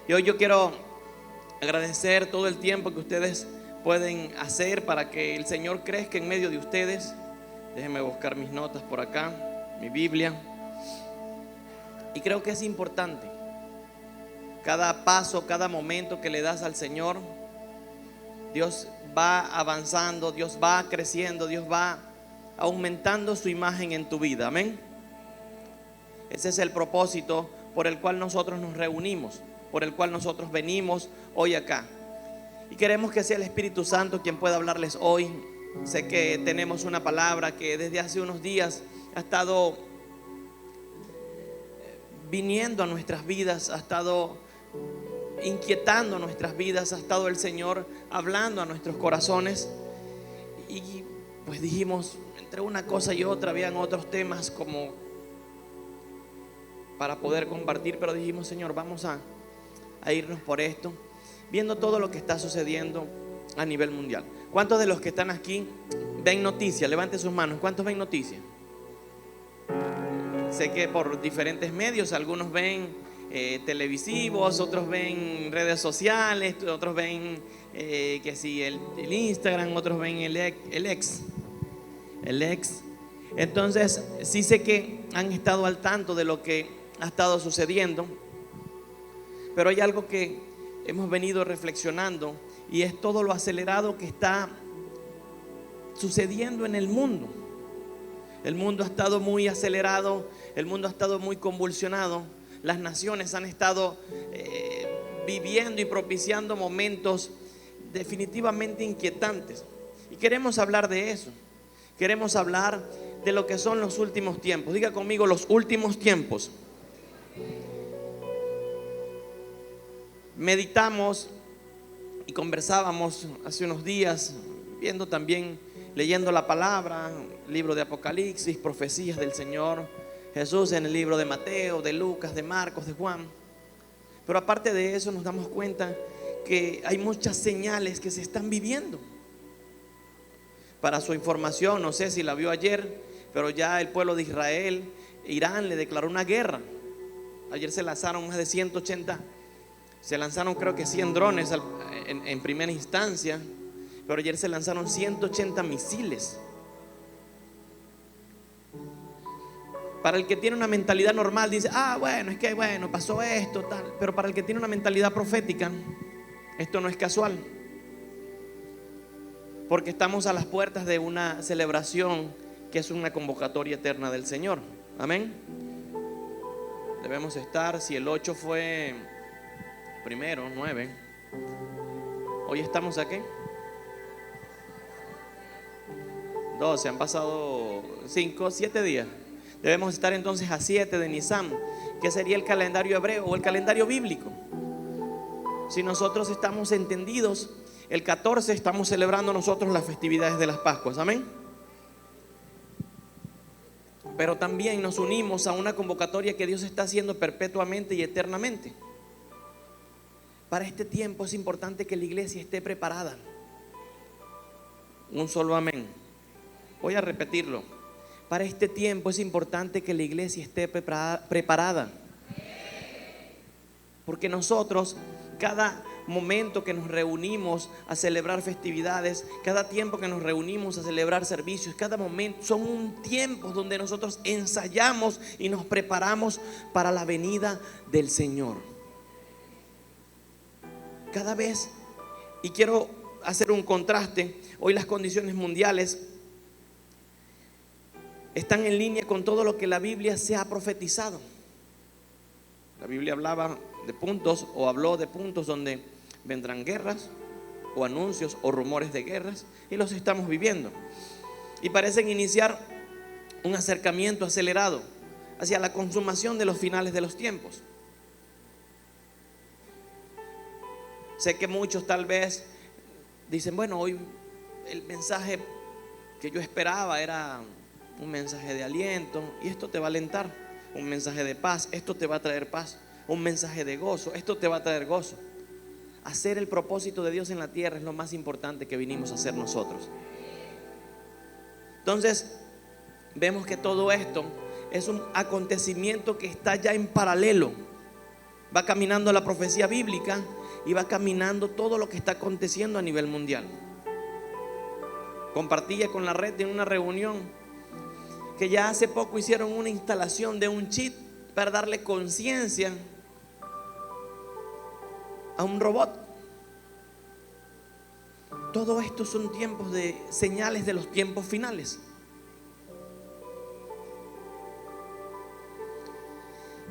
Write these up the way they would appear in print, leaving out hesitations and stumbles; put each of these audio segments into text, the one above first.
Y hoy yo quiero agradecer todo el tiempo que ustedes pueden hacer para que el Señor crezca en medio de ustedes. Déjenme buscar mis notas por acá, mi Biblia. Y creo que es importante cada paso, cada momento que le das al Señor. Dios va avanzando, Dios va creciendo, Dios va aumentando su imagen en tu vida. Amén. Ese es el propósito por el cual nosotros nos reunimos, por el cual nosotros venimos hoy acá. Y queremos que sea el Espíritu Santo quien pueda hablarles hoy. Sé que tenemos una palabra que desde hace unos días ha estado viniendo a nuestras vidas, ha estado inquietando nuestras vidas, ha estado el Señor hablando a nuestros corazones. Y pues dijimos, entre una cosa y otra habían otros temas como para poder compartir, pero dijimos, Señor, vamos a irnos por esto, viendo todo lo que está sucediendo a nivel mundial. ¿Cuántos de los que están aquí ven noticias? Levante sus manos. ¿Cuántos ven noticias? Sé que por diferentes medios, algunos ven televisivos, otros ven redes sociales, otros ven que sí, el Instagram, otros ven el ex. Entonces sí sé que han estado al tanto de lo que ha estado sucediendo, pero hay algo que hemos venido reflexionando, y es todo lo acelerado que está sucediendo en el mundo. El mundo ha estado muy acelerado, el mundo ha estado muy convulsionado. Las naciones han estado viviendo y propiciando momentos definitivamente inquietantes. Y queremos hablar de eso. Queremos hablar de lo que son los últimos tiempos. Diga conmigo, los últimos tiempos. Meditamos y conversábamos hace unos días, viendo también, leyendo la palabra, libro de Apocalipsis, profecías del Señor Jesús en el libro de Mateo, de Lucas, de Marcos, de Juan. Pero aparte de eso nos damos cuenta que hay muchas señales que se están viviendo. Para su información, no sé si la vio ayer, pero ya el pueblo de Israel, Irán le declaró una guerra. Ayer se lanzaron más de 180, se lanzaron creo que 100 drones en primera instancia, pero ayer se lanzaron 180 misiles. Para el que tiene una mentalidad normal dice, bueno, es que bueno, pasó esto, tal. Pero para el que tiene una mentalidad profética, esto no es casual, porque estamos a las puertas de una celebración que es una convocatoria eterna del Señor. Amén. Debemos estar, si el 8 fue primero, 9, hoy estamos aquí 12, han pasado 5, 7 días. Debemos estar entonces a 7 de Nisan, que sería el calendario hebreo o el calendario bíblico. Si nosotros estamos entendidos, el 14 estamos celebrando nosotros las festividades de las Pascuas. Amén. Pero también nos unimos a una convocatoria que Dios está haciendo perpetuamente y eternamente. Para este tiempo es importante que la iglesia esté preparada. Un solo amén. Voy a repetirlo. Para este tiempo es importante que la iglesia esté preparada. Porque nosotros, cada momento que nos reunimos a celebrar festividades, cada tiempo que nos reunimos a celebrar servicios, cada momento son tiempos donde nosotros ensayamos y nos preparamos para la venida del Señor. Cada vez, y quiero hacer un contraste, hoy las condiciones mundiales están en línea con todo lo que la Biblia se ha profetizado. La Biblia hablaba de puntos, o habló de puntos donde vendrán guerras, o anuncios, o rumores de guerras, y los estamos viviendo. Y parecen iniciar un acercamiento acelerado hacia la consumación de los finales de los tiempos. Sé que muchos tal vez dicen, bueno, hoy el mensaje que yo esperaba era un mensaje de aliento, y esto te va a alentar. Un mensaje de paz, esto te va a traer paz. Un mensaje de gozo, esto te va a traer gozo. Hacer el propósito de Dios en la tierra es lo más importante que vinimos a hacer nosotros. Entonces vemos que todo esto es un acontecimiento que está ya en paralelo. va caminando la profecía bíblica y va caminando todo lo que está aconteciendo a nivel mundial. Compartía con la red en una reunión que ya hace poco hicieron una instalación de un chip para darle conciencia a un robot. Todo esto son tiempos de señales de los tiempos finales.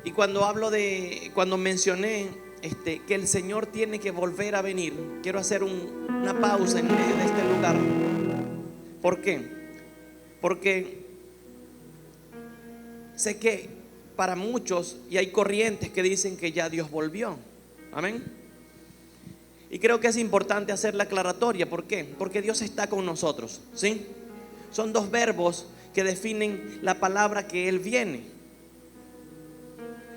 Y cuando mencioné que el Señor tiene que volver a venir, quiero hacer una pausa en medio de este lugar. ¿Por qué? Porque sé que para muchos, y hay corrientes que dicen que ya Dios volvió. Amén. Y creo que es importante hacer la aclaratoria. ¿Por qué? Porque Dios está con nosotros, ¿sí? Son dos verbos que definen la palabra que Él viene.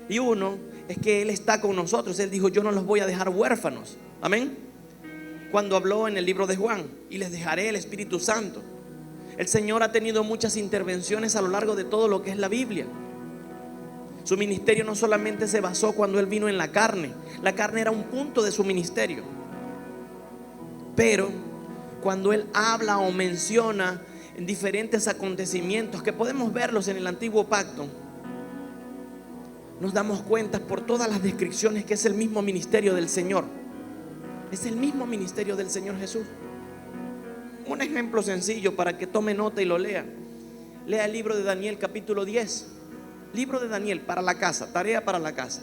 Y uno es que Él está con nosotros. Él dijo: yo no los voy a dejar huérfanos. Amén. Cuando habló en el libro de Juan: y les dejaré el Espíritu Santo. El Señor ha tenido muchas intervenciones a lo largo de todo lo que es la Biblia. Su ministerio no solamente se basó cuando Él vino en la carne. La carne era un punto de su ministerio. Pero cuando Él habla o menciona en diferentes acontecimientos que podemos verlos en el antiguo pacto, nos damos cuenta por todas las descripciones que es el mismo ministerio del Señor. Es el mismo ministerio del Señor Jesús. Un ejemplo sencillo para que tome nota y lo lea. Lea el libro de Daniel capítulo 10. Libro de Daniel para la casa, tarea para la casa.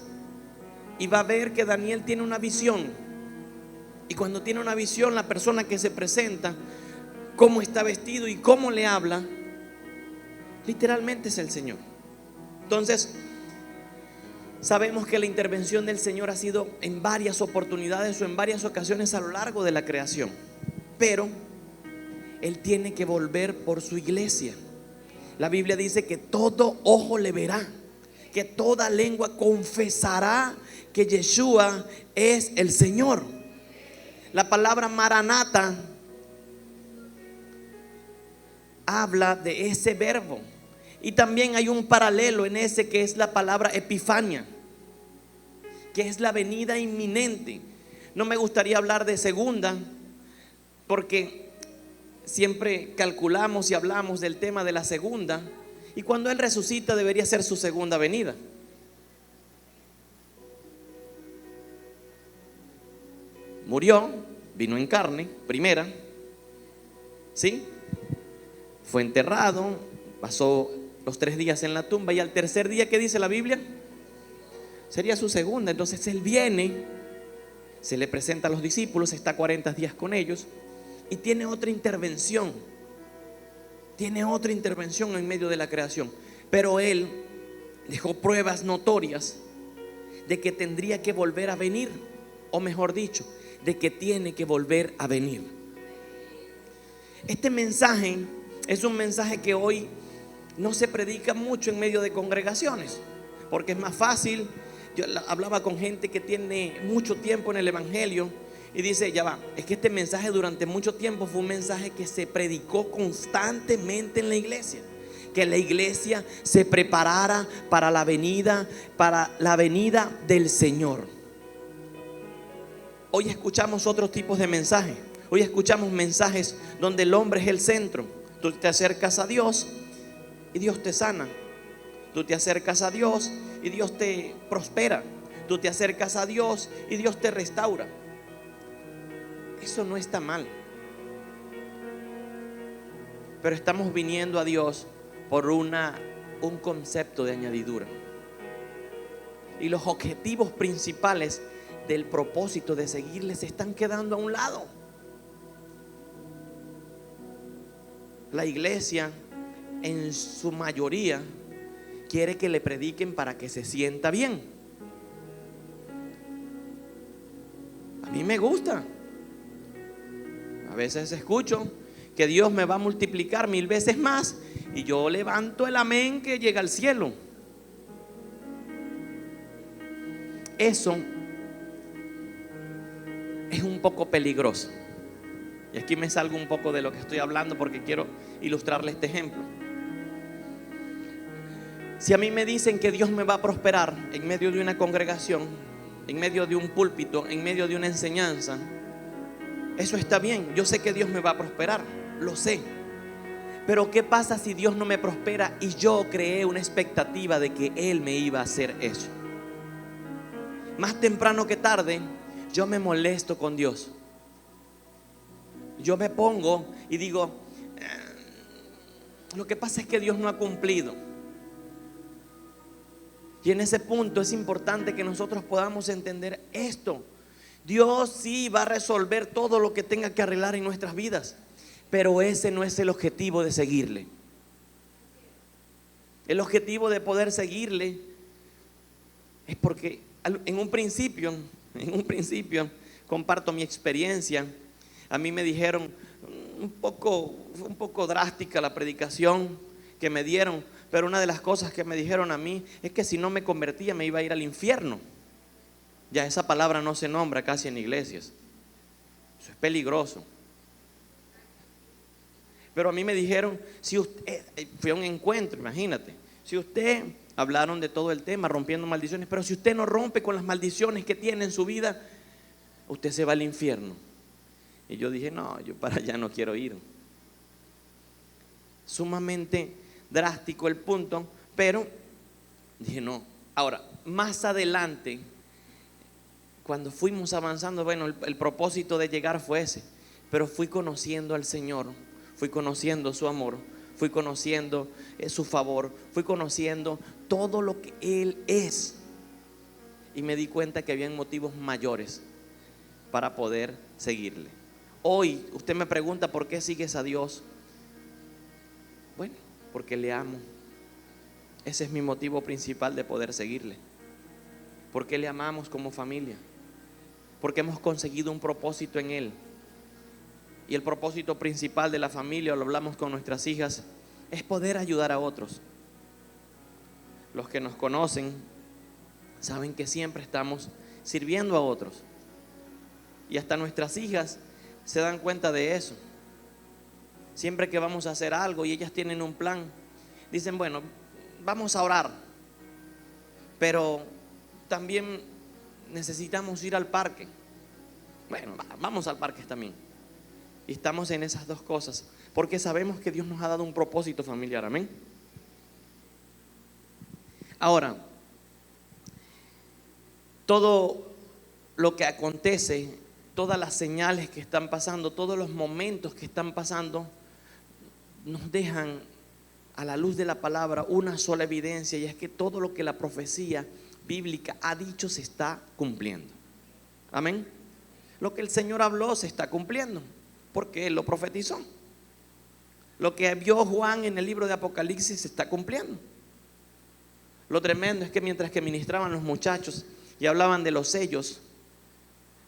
Y va a ver que Daniel tiene una visión. Y cuando tiene una visión, la persona que se presenta, cómo está vestido y cómo le habla, literalmente es el Señor. Entonces, sabemos que la intervención del Señor ha sido en varias oportunidades o en varias ocasiones a lo largo de la creación. Pero Él tiene que volver por su iglesia. La Biblia dice que todo ojo le verá, que toda lengua confesará que Yeshua es el Señor. La palabra Maranata habla de ese verbo. Y también hay un paralelo en ese que es la palabra Epifania, que es la venida inminente. No me gustaría hablar de segunda, porque siempre calculamos y hablamos del tema de la segunda, y cuando Él resucita debería ser su segunda venida. Murió, vino en carne, primera, ¿sí? Fue enterrado, pasó los 3 días en la tumba, y al tercer día, ¿qué dice la Biblia? Sería su segunda. Entonces Él viene, se le presenta a los discípulos, está 40 días con ellos, y tiene otra intervención. Tiene otra intervención en medio de la creación. Pero Él dejó pruebas notorias de que tendría que volver a venir, o mejor dicho, de que tiene que volver a venir. Este mensaje es un mensaje que hoy no se predica mucho en medio de congregaciones, porque es más fácil. Yo hablaba con gente que tiene mucho tiempo en el evangelio y dice: ya va, es que este mensaje durante mucho tiempo fue un mensaje que se predicó constantemente en la iglesia, que la iglesia se preparara para la venida del Señor. Hoy escuchamos otros tipos de mensajes. Hoy escuchamos mensajes donde el hombre es el centro. Tú te acercas a Dios y Dios te sana. Tú te acercas a Dios y Dios te prospera. Tú te acercas a Dios y Dios te restaura. Eso no está mal, pero estamos viniendo a Dios por un concepto de añadidura. Y los objetivos principales del propósito de seguirle se están quedando a un lado. La iglesia en su mayoría quiere que le prediquen para que se sienta bien. A mí me gusta. A veces escucho que Dios me va a multiplicar 1000 veces más y yo levanto el amén que llega al cielo. Eso es un poco peligroso. Y aquí me salgo un poco de lo que estoy hablando porque quiero ilustrarle este ejemplo. Si a mí me dicen que Dios me va a prosperar en medio de una congregación, en medio de un púlpito, en medio de una enseñanza, eso está bien. Yo sé que Dios me va a prosperar, lo sé. Pero ¿qué pasa si Dios no me prospera y yo creé una expectativa de que Él me iba a hacer eso? Más temprano que tarde, yo me molesto con Dios. Yo me pongo y digo, lo que pasa es que Dios no ha cumplido. Y en ese punto es importante que nosotros podamos entender esto. Dios sí va a resolver todo lo que tenga que arreglar en nuestras vidas, pero ese no es el objetivo de seguirle. El objetivo de poder seguirle es porque en un principio, comparto mi experiencia. A mí me dijeron, fue un poco drástica la predicación que me dieron, pero una de las cosas que me dijeron a mí es que si no me convertía me iba a ir al infierno. Ya esa palabra no se nombra casi en iglesias. Eso es peligroso. Pero a mí me dijeron, si usted, fue a un encuentro, imagínate, si usted, hablaron de todo el tema, rompiendo maldiciones, pero si usted no rompe con las maldiciones que tiene en su vida, usted se va al infierno. Y yo dije, no, yo para allá no quiero ir. Sumamente drástico el punto, pero dije no. Ahora, más adelante, cuando fuimos avanzando, bueno, el propósito de llegar fue ese, pero fui conociendo al Señor, fui conociendo su amor, fui conociendo su favor, fui conociendo todo lo que Él es, y me di cuenta que habían motivos mayores para poder seguirle. Hoy usted me pregunta, ¿por qué sigues a Dios? Bueno, porque le amo. Ese es mi motivo principal de poder seguirle. Porque le amamos como familia, porque hemos conseguido un propósito en Él. Y el propósito principal de la familia, lo hablamos con nuestras hijas, es poder ayudar a otros. Los que nos conocen saben que siempre estamos sirviendo a otros, y hasta nuestras hijas se dan cuenta de eso. Siempre que vamos a hacer algo y ellas tienen un plan, dicen, bueno, vamos a orar, pero también necesitamos ir al parque. Bueno, vamos al parque también. Y estamos en esas dos cosas, porque sabemos que Dios nos ha dado un propósito familiar, amén. Ahora, todo lo que acontece, todas las señales que están pasando, todos los momentos que están pasando, nos dejan a la luz de la palabra una sola evidencia, y es que todo lo que la profecía bíblica ha dicho se está cumpliendo. Amén. Lo que el Señor habló se está cumpliendo, porque Él lo profetizó. Lo que vio Juan en el libro de Apocalipsis se está cumpliendo. Lo tremendo es que mientras que ministraban los muchachos y hablaban de los sellos,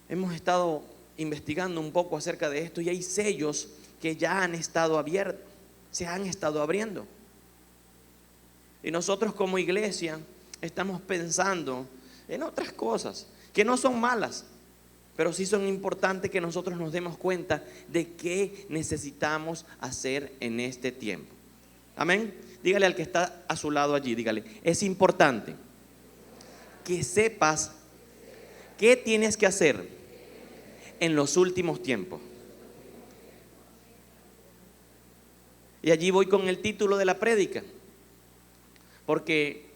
hemos estado investigando un poco acerca de esto, y hay sellos que ya han estado abiertos, se han estado abriendo. Y nosotros como iglesia estamos pensando en otras cosas que no son malas, pero sí son importantes que nosotros nos demos cuenta de qué necesitamos hacer en este tiempo. Amén. Dígale al que está a su lado allí, dígale, es importante que sepas qué tienes que hacer en los últimos tiempos. Y allí voy con el título de la prédica, porque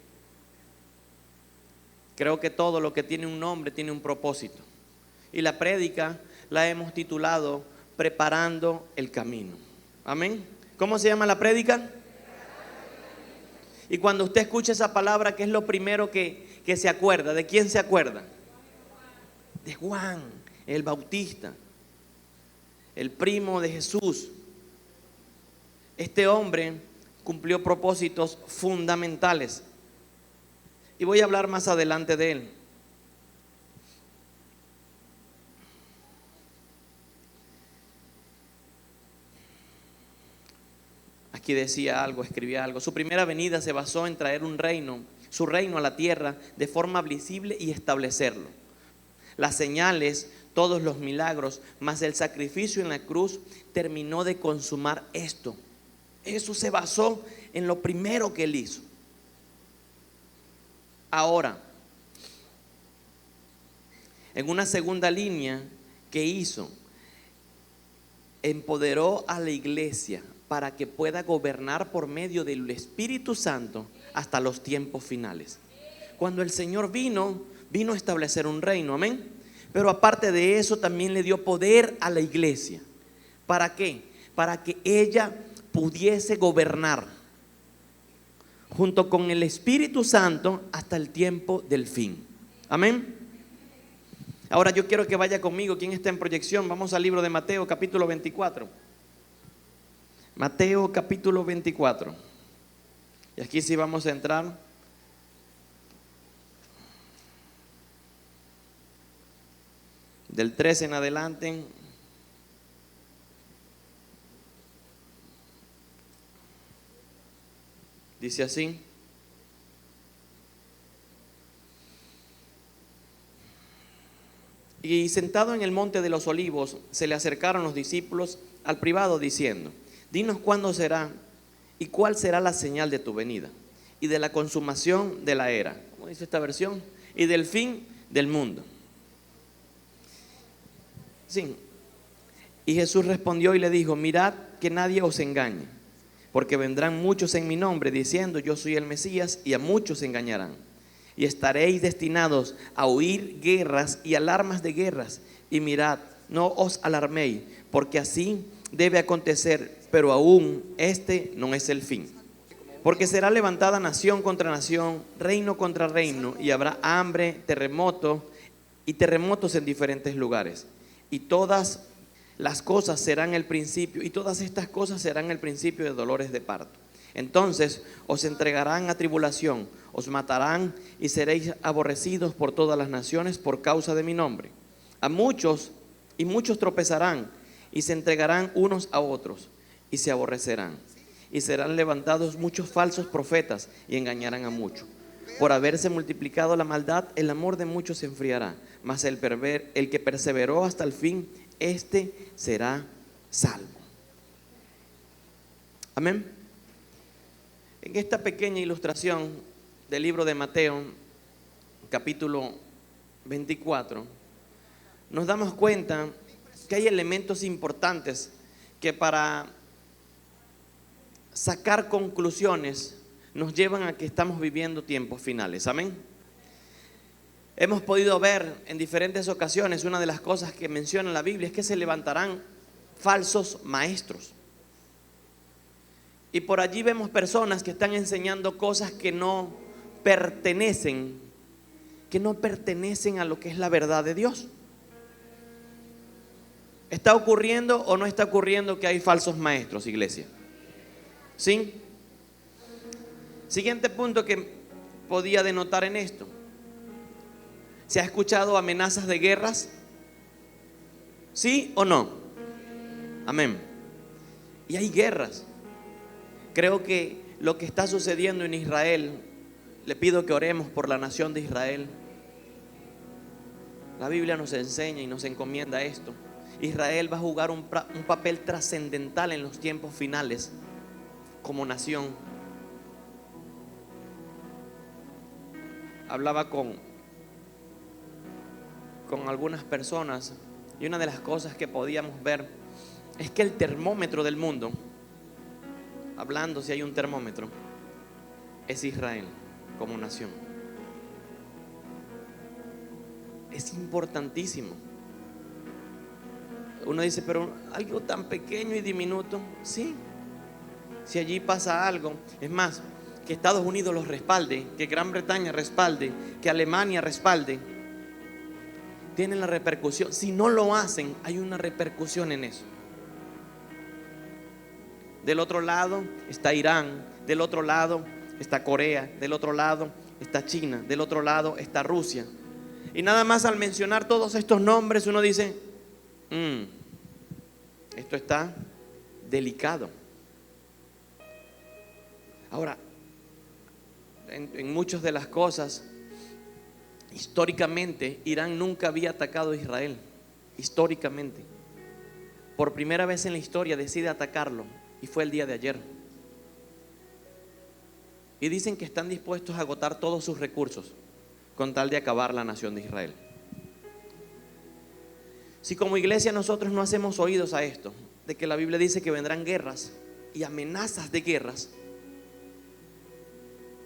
creo que todo lo que tiene un nombre tiene un propósito. Y la prédica la hemos titulado Preparando el Camino. Amén. ¿Cómo se llama la prédica? Y cuando usted escucha esa palabra, ¿qué es lo primero que se acuerda? ¿De quién se acuerda? De Juan el Bautista, el primo de Jesús. Este hombre cumplió propósitos fundamentales, y voy a hablar más adelante de él. Aquí decía algo, escribía algo. Su primera venida se basó en traer un reino, su reino a la tierra de forma visible y establecerlo. Las señales, todos los milagros, más el sacrificio en la cruz terminó de consumar esto. Eso se basó en lo primero que Él hizo. Ahora, En una segunda línea, ¿qué hizo? Empoderó a la iglesia para que pueda gobernar por medio del Espíritu Santo hasta los tiempos finales. Cuando el Señor vino a establecer un reino, amén. Pero aparte de eso también le dio poder a la iglesia. ¿Para qué? Para que ella pudiese gobernar junto con el Espíritu Santo hasta el tiempo del fin. Amén. Ahora yo quiero que vaya conmigo, quien está en proyección, vamos al libro de Mateo capítulo 24. Mateo capítulo 24. Y aquí sí vamos a entrar. Del 13 en adelante. Dice así. Y sentado en el monte de los olivos, se le acercaron los discípulos al privado diciendo: dinos cuándo será y cuál será la señal de tu venida y de la consumación de la era. ¿Cómo dice esta versión? Y del fin del mundo. Sí. Y Jesús respondió y le dijo: mirad que nadie os engañe, porque vendrán muchos en mi nombre diciendo yo soy el Mesías, y a muchos engañarán. Y estaréis destinados a oír guerras y alarmas de guerras. Y mirad, no os alarméis, porque así debe acontecer, pero aún este no es el fin. Porque será levantada nación contra nación, reino contra reino, y habrá hambre, terremotos en diferentes lugares. Y todas las cosas serán el principio, y todas estas cosas serán el principio de dolores de parto. Entonces os entregarán a tribulación, os matarán y seréis aborrecidos por todas las naciones por causa de mi nombre. A muchos tropezarán y se entregarán unos a otros y se aborrecerán. Y serán levantados muchos falsos profetas y engañarán a muchos. Por haberse multiplicado la maldad, el amor de muchos se enfriará. Mas el que perseveró hasta el fin, este será salvo. Amén. En esta pequeña ilustración del libro de Mateo, capítulo 24, nos damos cuenta que hay elementos importantes que para sacar conclusiones nos llevan a que estamos viviendo tiempos finales. Amén. Hemos podido ver en diferentes ocasiones, una de las cosas que menciona la Biblia es que se levantarán falsos maestros. Y por allí vemos personas que están enseñando cosas que no pertenecen a lo que es la verdad de Dios. ¿Está ocurriendo o no está ocurriendo que hay falsos maestros, iglesia? ¿Sí? Siguiente punto que podía denotar en esto. ¿Se ha escuchado amenazas de guerras? ¿Sí o no? Amén. Y hay guerras. Creo que lo que está sucediendo en Israel, le pido que oremos por la nación de Israel. La Biblia nos enseña y nos encomienda esto. Israel va a jugar un papel trascendental en los tiempos finales como nación. Hablaba con algunas personas y una de las cosas que podíamos ver es que el termómetro del mundo, hablando si hay un termómetro, es Israel como nación. Es importantísimo. Uno dice, pero algo tan pequeño y diminuto. Sí, si allí pasa algo, es más, que Estados Unidos los respalde, que Gran Bretaña respalde, que Alemania respalde, tienen la repercusión. Si no lo hacen, hay una repercusión en eso. Del otro lado está Irán, del otro lado está Corea, del otro lado está China, del otro lado está Rusia. Y nada más al mencionar todos estos nombres uno dice, esto está delicado. Ahora, en muchas de las cosas, históricamente Irán nunca había atacado a Israel. Históricamente, por primera vez en la historia decide atacarlo. Y fue el día de ayer. Y dicen que están dispuestos a agotar todos sus recursos con tal de acabar la nación de Israel. Si como iglesia nosotros no hacemos oídos a esto, de que la Biblia dice que vendrán guerras y amenazas de guerras,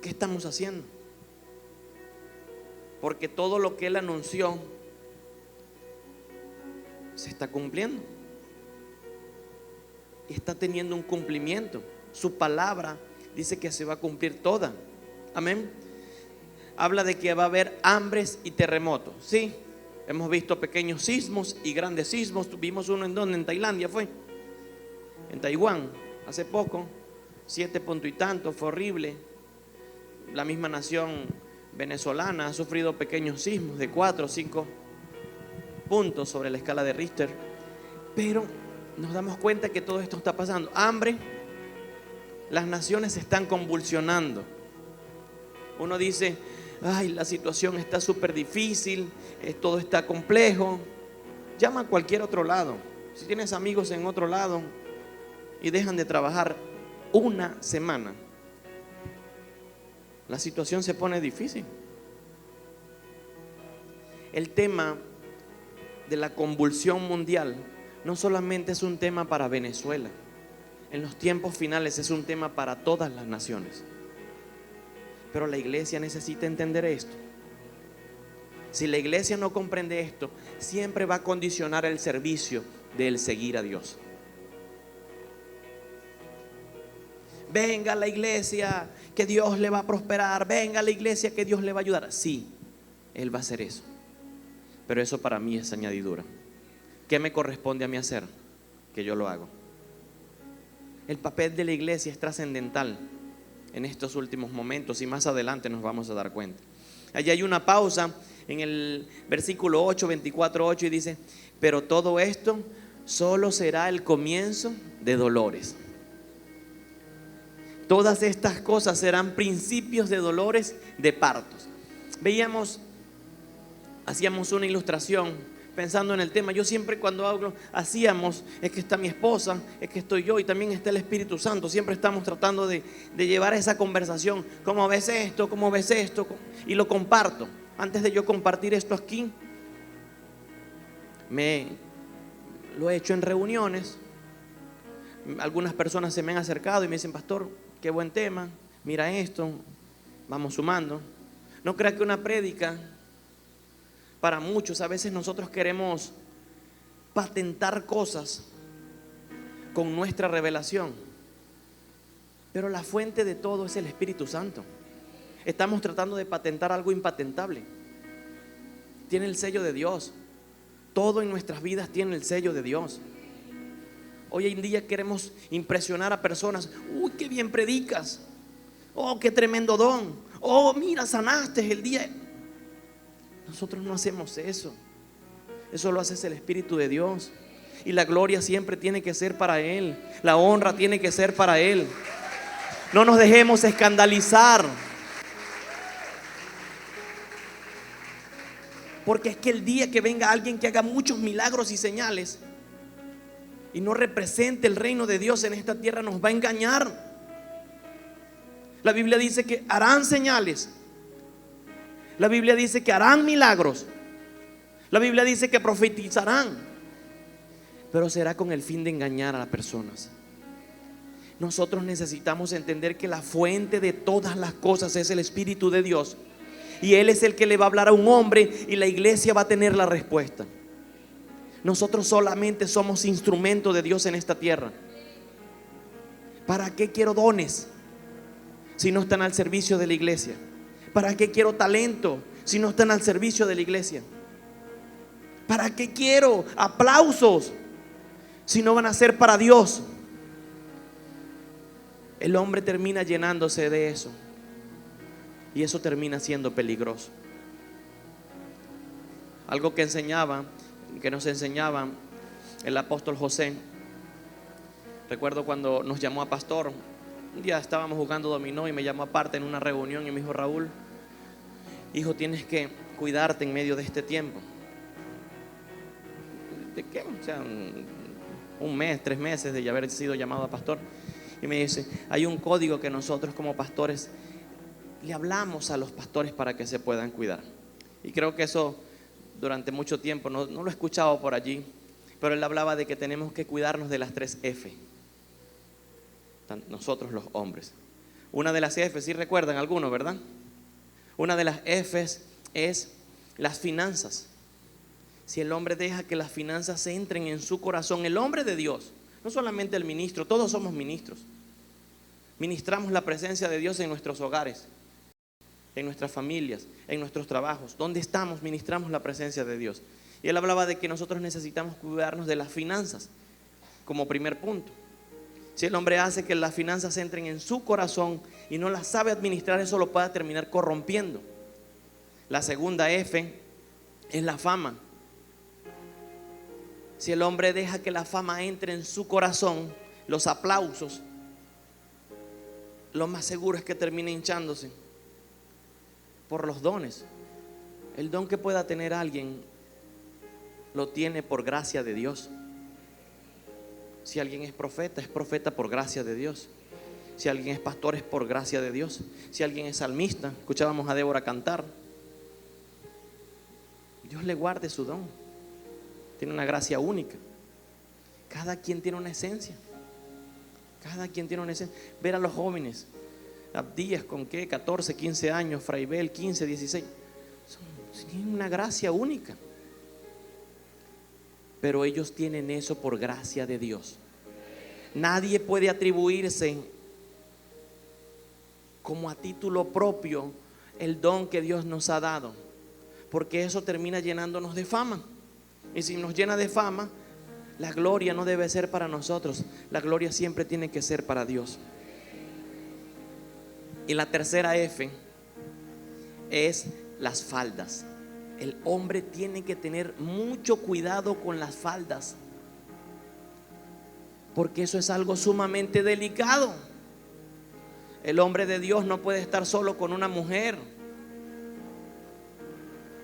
¿qué estamos haciendo? Porque todo lo que Él anunció se está cumpliendo y está teniendo un cumplimiento. Su palabra dice que se va a cumplir toda. Amén. Habla de que va a haber hambres y terremotos. Sí, hemos visto pequeños sismos y grandes sismos. Tuvimos uno en Tailandia, fue en Taiwán hace poco, 7 puntos y tanto, fue horrible. La misma nación venezolana ha sufrido pequeños sismos de 4 o 5 puntos sobre la escala de Richter. Pero nos damos cuenta que todo esto está pasando. Hambre, las naciones se están convulsionando. Uno dice, ay, la situación está súper difícil, todo está complejo. Llama a cualquier otro lado. Si tienes amigos en otro lado y dejan de trabajar una semana, la situación se pone difícil. El tema de la convulsión mundial no solamente es un tema para Venezuela. En los tiempos finales es un tema para todas las naciones. Pero la iglesia necesita entender esto. Si la iglesia no comprende esto, siempre va a condicionar el servicio del seguir a Dios. Venga a la iglesia, que Dios le va a prosperar. Venga a la iglesia, que Dios le va a ayudar. Sí, Él va a hacer eso. Pero eso para mí es añadidura. ¿Qué me corresponde a mí hacer? Que yo lo hago. El papel de la iglesia es trascendental en estos últimos momentos y más adelante nos vamos a dar cuenta. Allí hay una pausa en el versículo 8, 24:8 y dice: pero todo esto solo será el comienzo de dolores. Todas estas cosas serán principios de dolores, de partos. Hacíamos una ilustración pensando en el tema. Yo siempre cuando hablo, es que está mi esposa, es que estoy yo y también está el Espíritu Santo. Siempre estamos tratando de llevar esa conversación. ¿Cómo ves esto? ¿Cómo ves esto? Y lo comparto. Antes de yo compartir esto aquí, lo he hecho en reuniones. Algunas personas se me han acercado y me dicen: pastor, qué buen tema, mira esto, vamos sumando. No crea que una prédica, para muchos, a veces nosotros queremos patentar cosas con nuestra revelación, pero la fuente de todo es el Espíritu Santo. Estamos tratando de patentar algo impatentable. Tiene el sello de Dios. Todo en nuestras vidas tiene el sello de Dios. Hoy en día queremos impresionar a personas. Uy, qué bien predicas. Oh, qué tremendo don. Oh, mira, sanaste el día. Nosotros no hacemos eso. Eso lo hace el Espíritu de Dios. Y la gloria siempre tiene que ser para Él. La honra tiene que ser para Él. No nos dejemos escandalizar. Porque es que el día que venga alguien que haga muchos milagros y señales y no represente el reino de Dios en esta tierra, nos va a engañar. La Biblia dice que harán señales. La Biblia dice que harán milagros. La Biblia dice que profetizarán. Pero será con el fin de engañar a las personas. Nosotros necesitamos entender que la fuente de todas las cosas es el Espíritu de Dios. Y Él es el que le va a hablar a un hombre y la iglesia va a tener la respuesta. Nosotros solamente somos instrumento de Dios en esta tierra. ¿Para qué quiero dones si no están al servicio de la iglesia? ¿Para qué quiero talento si no están al servicio de la iglesia? ¿Para qué quiero aplausos si no van a ser para Dios? El hombre termina llenándose de eso y eso termina siendo peligroso. Algo que nos enseñaba el apóstol José. Recuerdo cuando nos llamó a pastor. Un día estábamos jugando dominó y me llamó aparte en una reunión y me dijo: Raúl, hijo, tienes que cuidarte en medio de este tiempo. ¿De qué? O sea, un mes, 3 meses de haber sido llamado a pastor. Y me dice: hay un código que nosotros como pastores le hablamos a los pastores para que se puedan cuidar. Y creo que eso durante mucho tiempo, no lo he escuchado por allí, pero él hablaba de que tenemos que cuidarnos de las 3 F, nosotros los hombres. Una de las F, ¿sí recuerdan algunos, verdad? Una de las F's es las finanzas. Si el hombre deja que las finanzas entren en su corazón, el hombre de Dios, no solamente el ministro, todos somos ministros. Ministramos la presencia de Dios en nuestros hogares, en nuestras familias, en nuestros trabajos. Donde estamos, ministramos la presencia de Dios. Y él hablaba de que nosotros necesitamos cuidarnos de las finanzas, como primer punto. Si el hombre hace que las finanzas entren en su corazón y no las sabe administrar, eso lo puede terminar corrompiendo. La segunda F es la fama. Si el hombre deja que la fama entre en su corazón, los aplausos, lo más seguro es que termine hinchándose por los dones. El don que pueda tener alguien lo tiene por gracia de Dios. Si alguien es profeta por gracia de Dios. Si alguien es pastor, es por gracia de Dios. Si alguien es salmista, escuchábamos a Débora cantar, Dios le guarde su don. Tiene una gracia única. Cada quien tiene una esencia. Cada quien tiene una esencia. Ver a los jóvenes, Abdías con qué, 14, 15 años, Fraibel 15, 16, tienen una gracia única. Pero ellos tienen eso por gracia de Dios. Nadie puede atribuirse como a título propio el don que Dios nos ha dado, porque eso termina llenándonos de fama. Y si nos llena de fama, la gloria no debe ser para nosotros. La gloria siempre tiene que ser para Dios. Y la tercera F es las faldas. El hombre tiene que tener mucho cuidado con las faldas, porque eso es algo sumamente delicado. El hombre de Dios no puede estar solo con una mujer.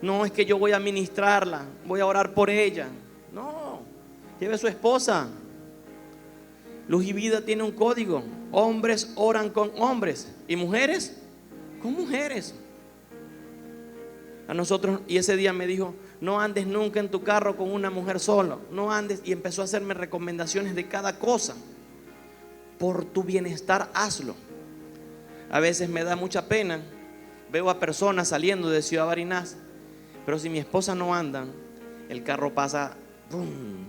No es que yo voy a ministrarla, voy a orar por ella. No, lleve a su esposa. Luz y Vida tiene un código: hombres oran con hombres y mujeres con mujeres. A nosotros, y ese día me dijo: no andes nunca en tu carro con una mujer solo, no andes. Y empezó a hacerme recomendaciones de cada cosa. Por tu bienestar, hazlo. A veces me da mucha pena, veo a personas saliendo de Ciudad Barinás, pero si mi esposa no anda, el carro pasa, ¡brum!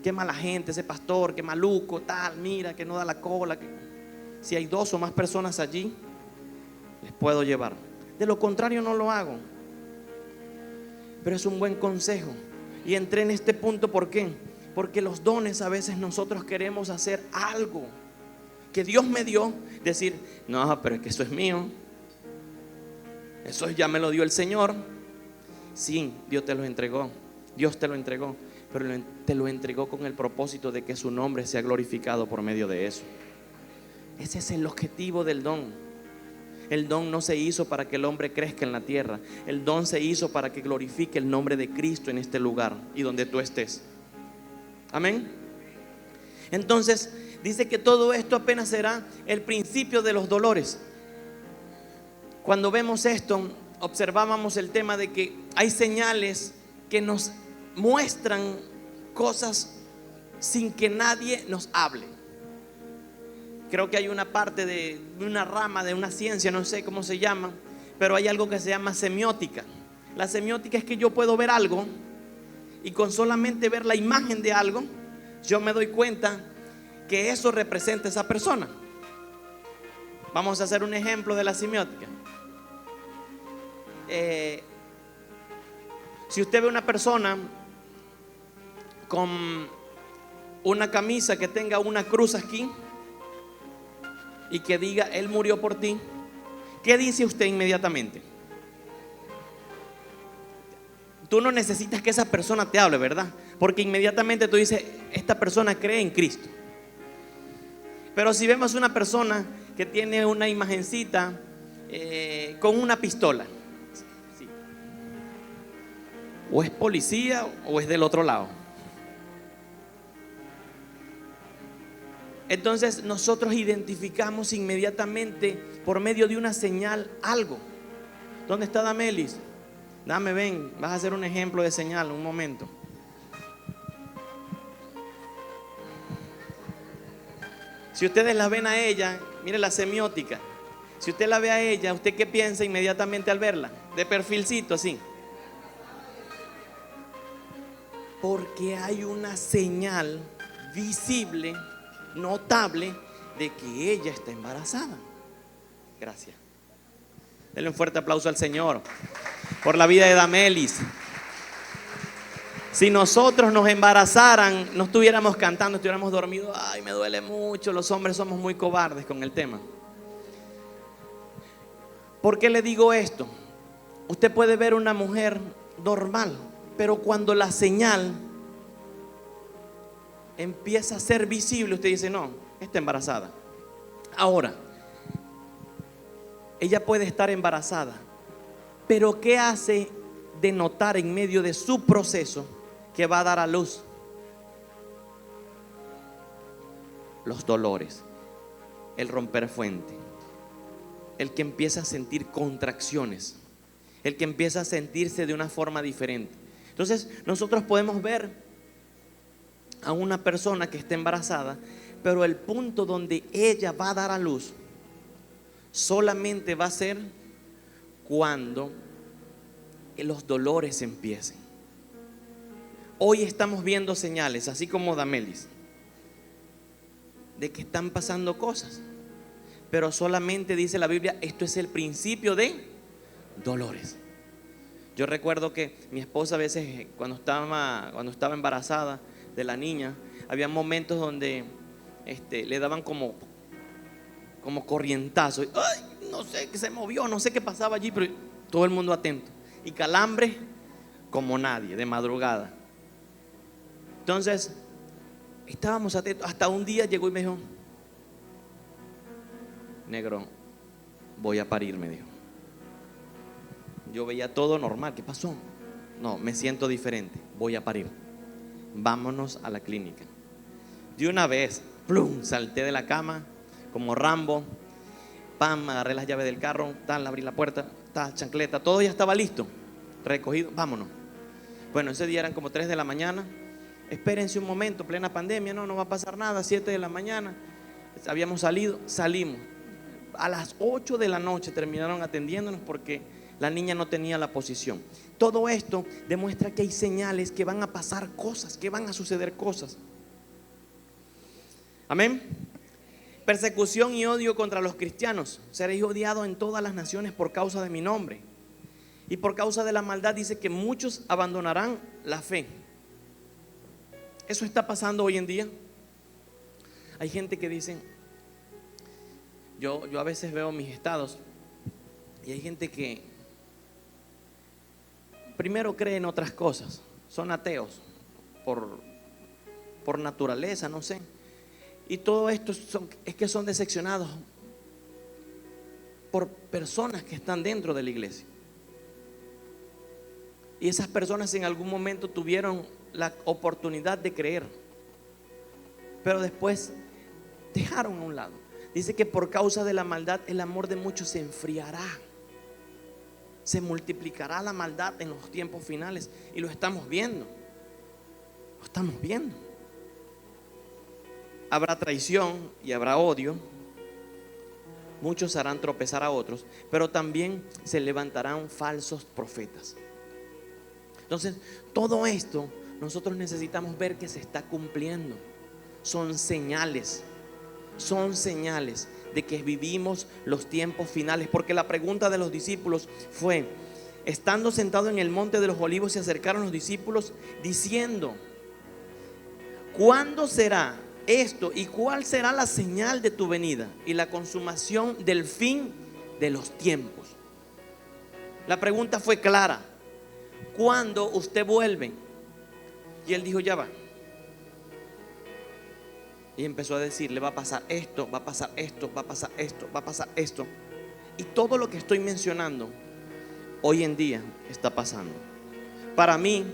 Qué mala gente ese pastor, qué maluco, tal, mira, que no da la cola. Si hay 2 o más personas allí, les puedo llevar. De lo contrario no lo hago. Pero es un buen consejo. Y entré en este punto, ¿por qué? Porque los dones, a veces nosotros queremos hacer algo que Dios me dio, decir: no, pero es que eso es mío, eso ya me lo dio el Señor. Sí, Dios te lo entregó, Dios te lo entregó, pero te lo entregó con el propósito de que su nombre sea glorificado por medio de eso. Ese es el objetivo del don. El don no se hizo para que el hombre crezca en la tierra. El don se hizo para que glorifique el nombre de Cristo en este lugar y donde tú estés. Amén. Entonces dice que todo esto apenas será el principio de los dolores. Cuando vemos esto, observábamos el tema de que hay señales que nos muestran cosas sin que nadie nos hable. Creo que hay una parte de una rama de una ciencia, no sé cómo se llama, pero hay algo que se llama semiótica. La semiótica es que yo puedo ver algo y con solamente ver la imagen de algo, yo me doy cuenta que eso representa a esa persona. Vamos a hacer un ejemplo de la semiótica. Si usted ve una persona con una camisa que tenga una cruz aquí y que diga: Él murió por ti, ¿qué dice usted inmediatamente? Tú no necesitas que esa persona te hable, ¿verdad? Porque inmediatamente tú dices: esta persona cree en Cristo. Pero si vemos una persona que tiene una imagencita con una pistola, sí, o es policía o es del otro lado. Entonces nosotros identificamos inmediatamente por medio de una señal algo. ¿Dónde está Damelis? Dame, ven, vas a hacer un ejemplo de señal, un momento. Si ustedes la ven a ella, mire la semiótica. Si usted la ve a ella, ¿usted qué piensa inmediatamente al verla? De perfilcito, así. Porque hay una señal visible, notable, de que ella está embarazada. Gracias. Denle un fuerte aplauso al Señor por la vida de Damelis. Si nosotros nos embarazaran, no estuviéramos cantando, estuviéramos dormidos. Ay, me duele mucho. Los hombres somos muy cobardes con el tema. ¿Por qué le digo esto? Usted puede ver una mujer normal, pero cuando la señal empieza a ser visible, usted dice, no, está embarazada. Ahora, ella puede estar embarazada, pero ¿qué hace de notar en medio de su proceso que va a dar a luz? Los dolores, el romper fuente, el que empieza a sentir contracciones, el que empieza a sentirse de una forma diferente. Entonces nosotros podemos ver a una persona que está embarazada, pero el punto donde ella va a dar a luz solamente va a ser cuando los dolores empiecen. Hoy estamos viendo señales, así como Damelis, de que están pasando cosas, pero solamente dice la Biblia, esto es el principio de dolores. Yo recuerdo que mi esposa a veces cuando estaba embarazada de la niña, había momentos donde le daban como corrientazo. Ay, no sé qué se movió, no sé qué pasaba allí, pero todo el mundo atento. Y calambre como nadie, de madrugada. Entonces, estábamos atentos. Hasta un día llegó y me dijo, negro, voy a parir, me dijo. Yo veía todo normal. ¿Qué pasó? No, me siento diferente, voy a parir. Vámonos a la clínica. De una vez, plum, salté de la cama como Rambo. Pam, agarré las llaves del carro, tal, abrí la puerta, tal, chancleta, todo ya estaba listo, recogido, vámonos. Bueno, ese día eran como 3 de la mañana. Espérense un momento, plena pandemia, no va a pasar nada. 7 de la mañana, habíamos salimos. A las 8 de la noche terminaron atendiéndonos porque la niña no tenía la posición. Todo esto demuestra que hay señales, que van a pasar cosas, que van a suceder cosas. Amén. Persecución y odio contra los cristianos. Seréis odiados en todas las naciones por causa de mi nombre. Y por causa de la maldad dice que muchos abandonarán la fe. Eso está pasando hoy en día. Hay gente que dice, yo a veces veo mis estados y hay gente que primero cree en otras cosas, son ateos por naturaleza, no sé. Y todo esto es que son decepcionados por personas que están dentro de la iglesia. Y esas personas en algún momento tuvieron la oportunidad de creer, pero después dejaron a un lado. Dice que por causa de la maldad el amor de muchos se enfriará. Se multiplicará la maldad en los tiempos finales. Y lo estamos viendo. Lo estamos viendo. Habrá traición y habrá odio. Muchos harán tropezar a otros, pero también se levantarán falsos profetas. Entonces, todo esto nosotros necesitamos ver que se está cumpliendo. Son señales de que vivimos los tiempos finales. Porque la pregunta de los discípulos fue, estando sentado en el monte de los olivos, se acercaron los discípulos diciendo, ¿cuándo será esto y cuál será la señal de tu venida y la consumación del fin de los tiempos? La pregunta fue clara: ¿cuándo usted vuelve? Y él dijo, ya va. Y empezó a decirle, va a pasar esto, va a pasar esto, va a pasar esto, va a pasar esto. Y todo lo que estoy mencionando hoy en día está pasando. Para mí,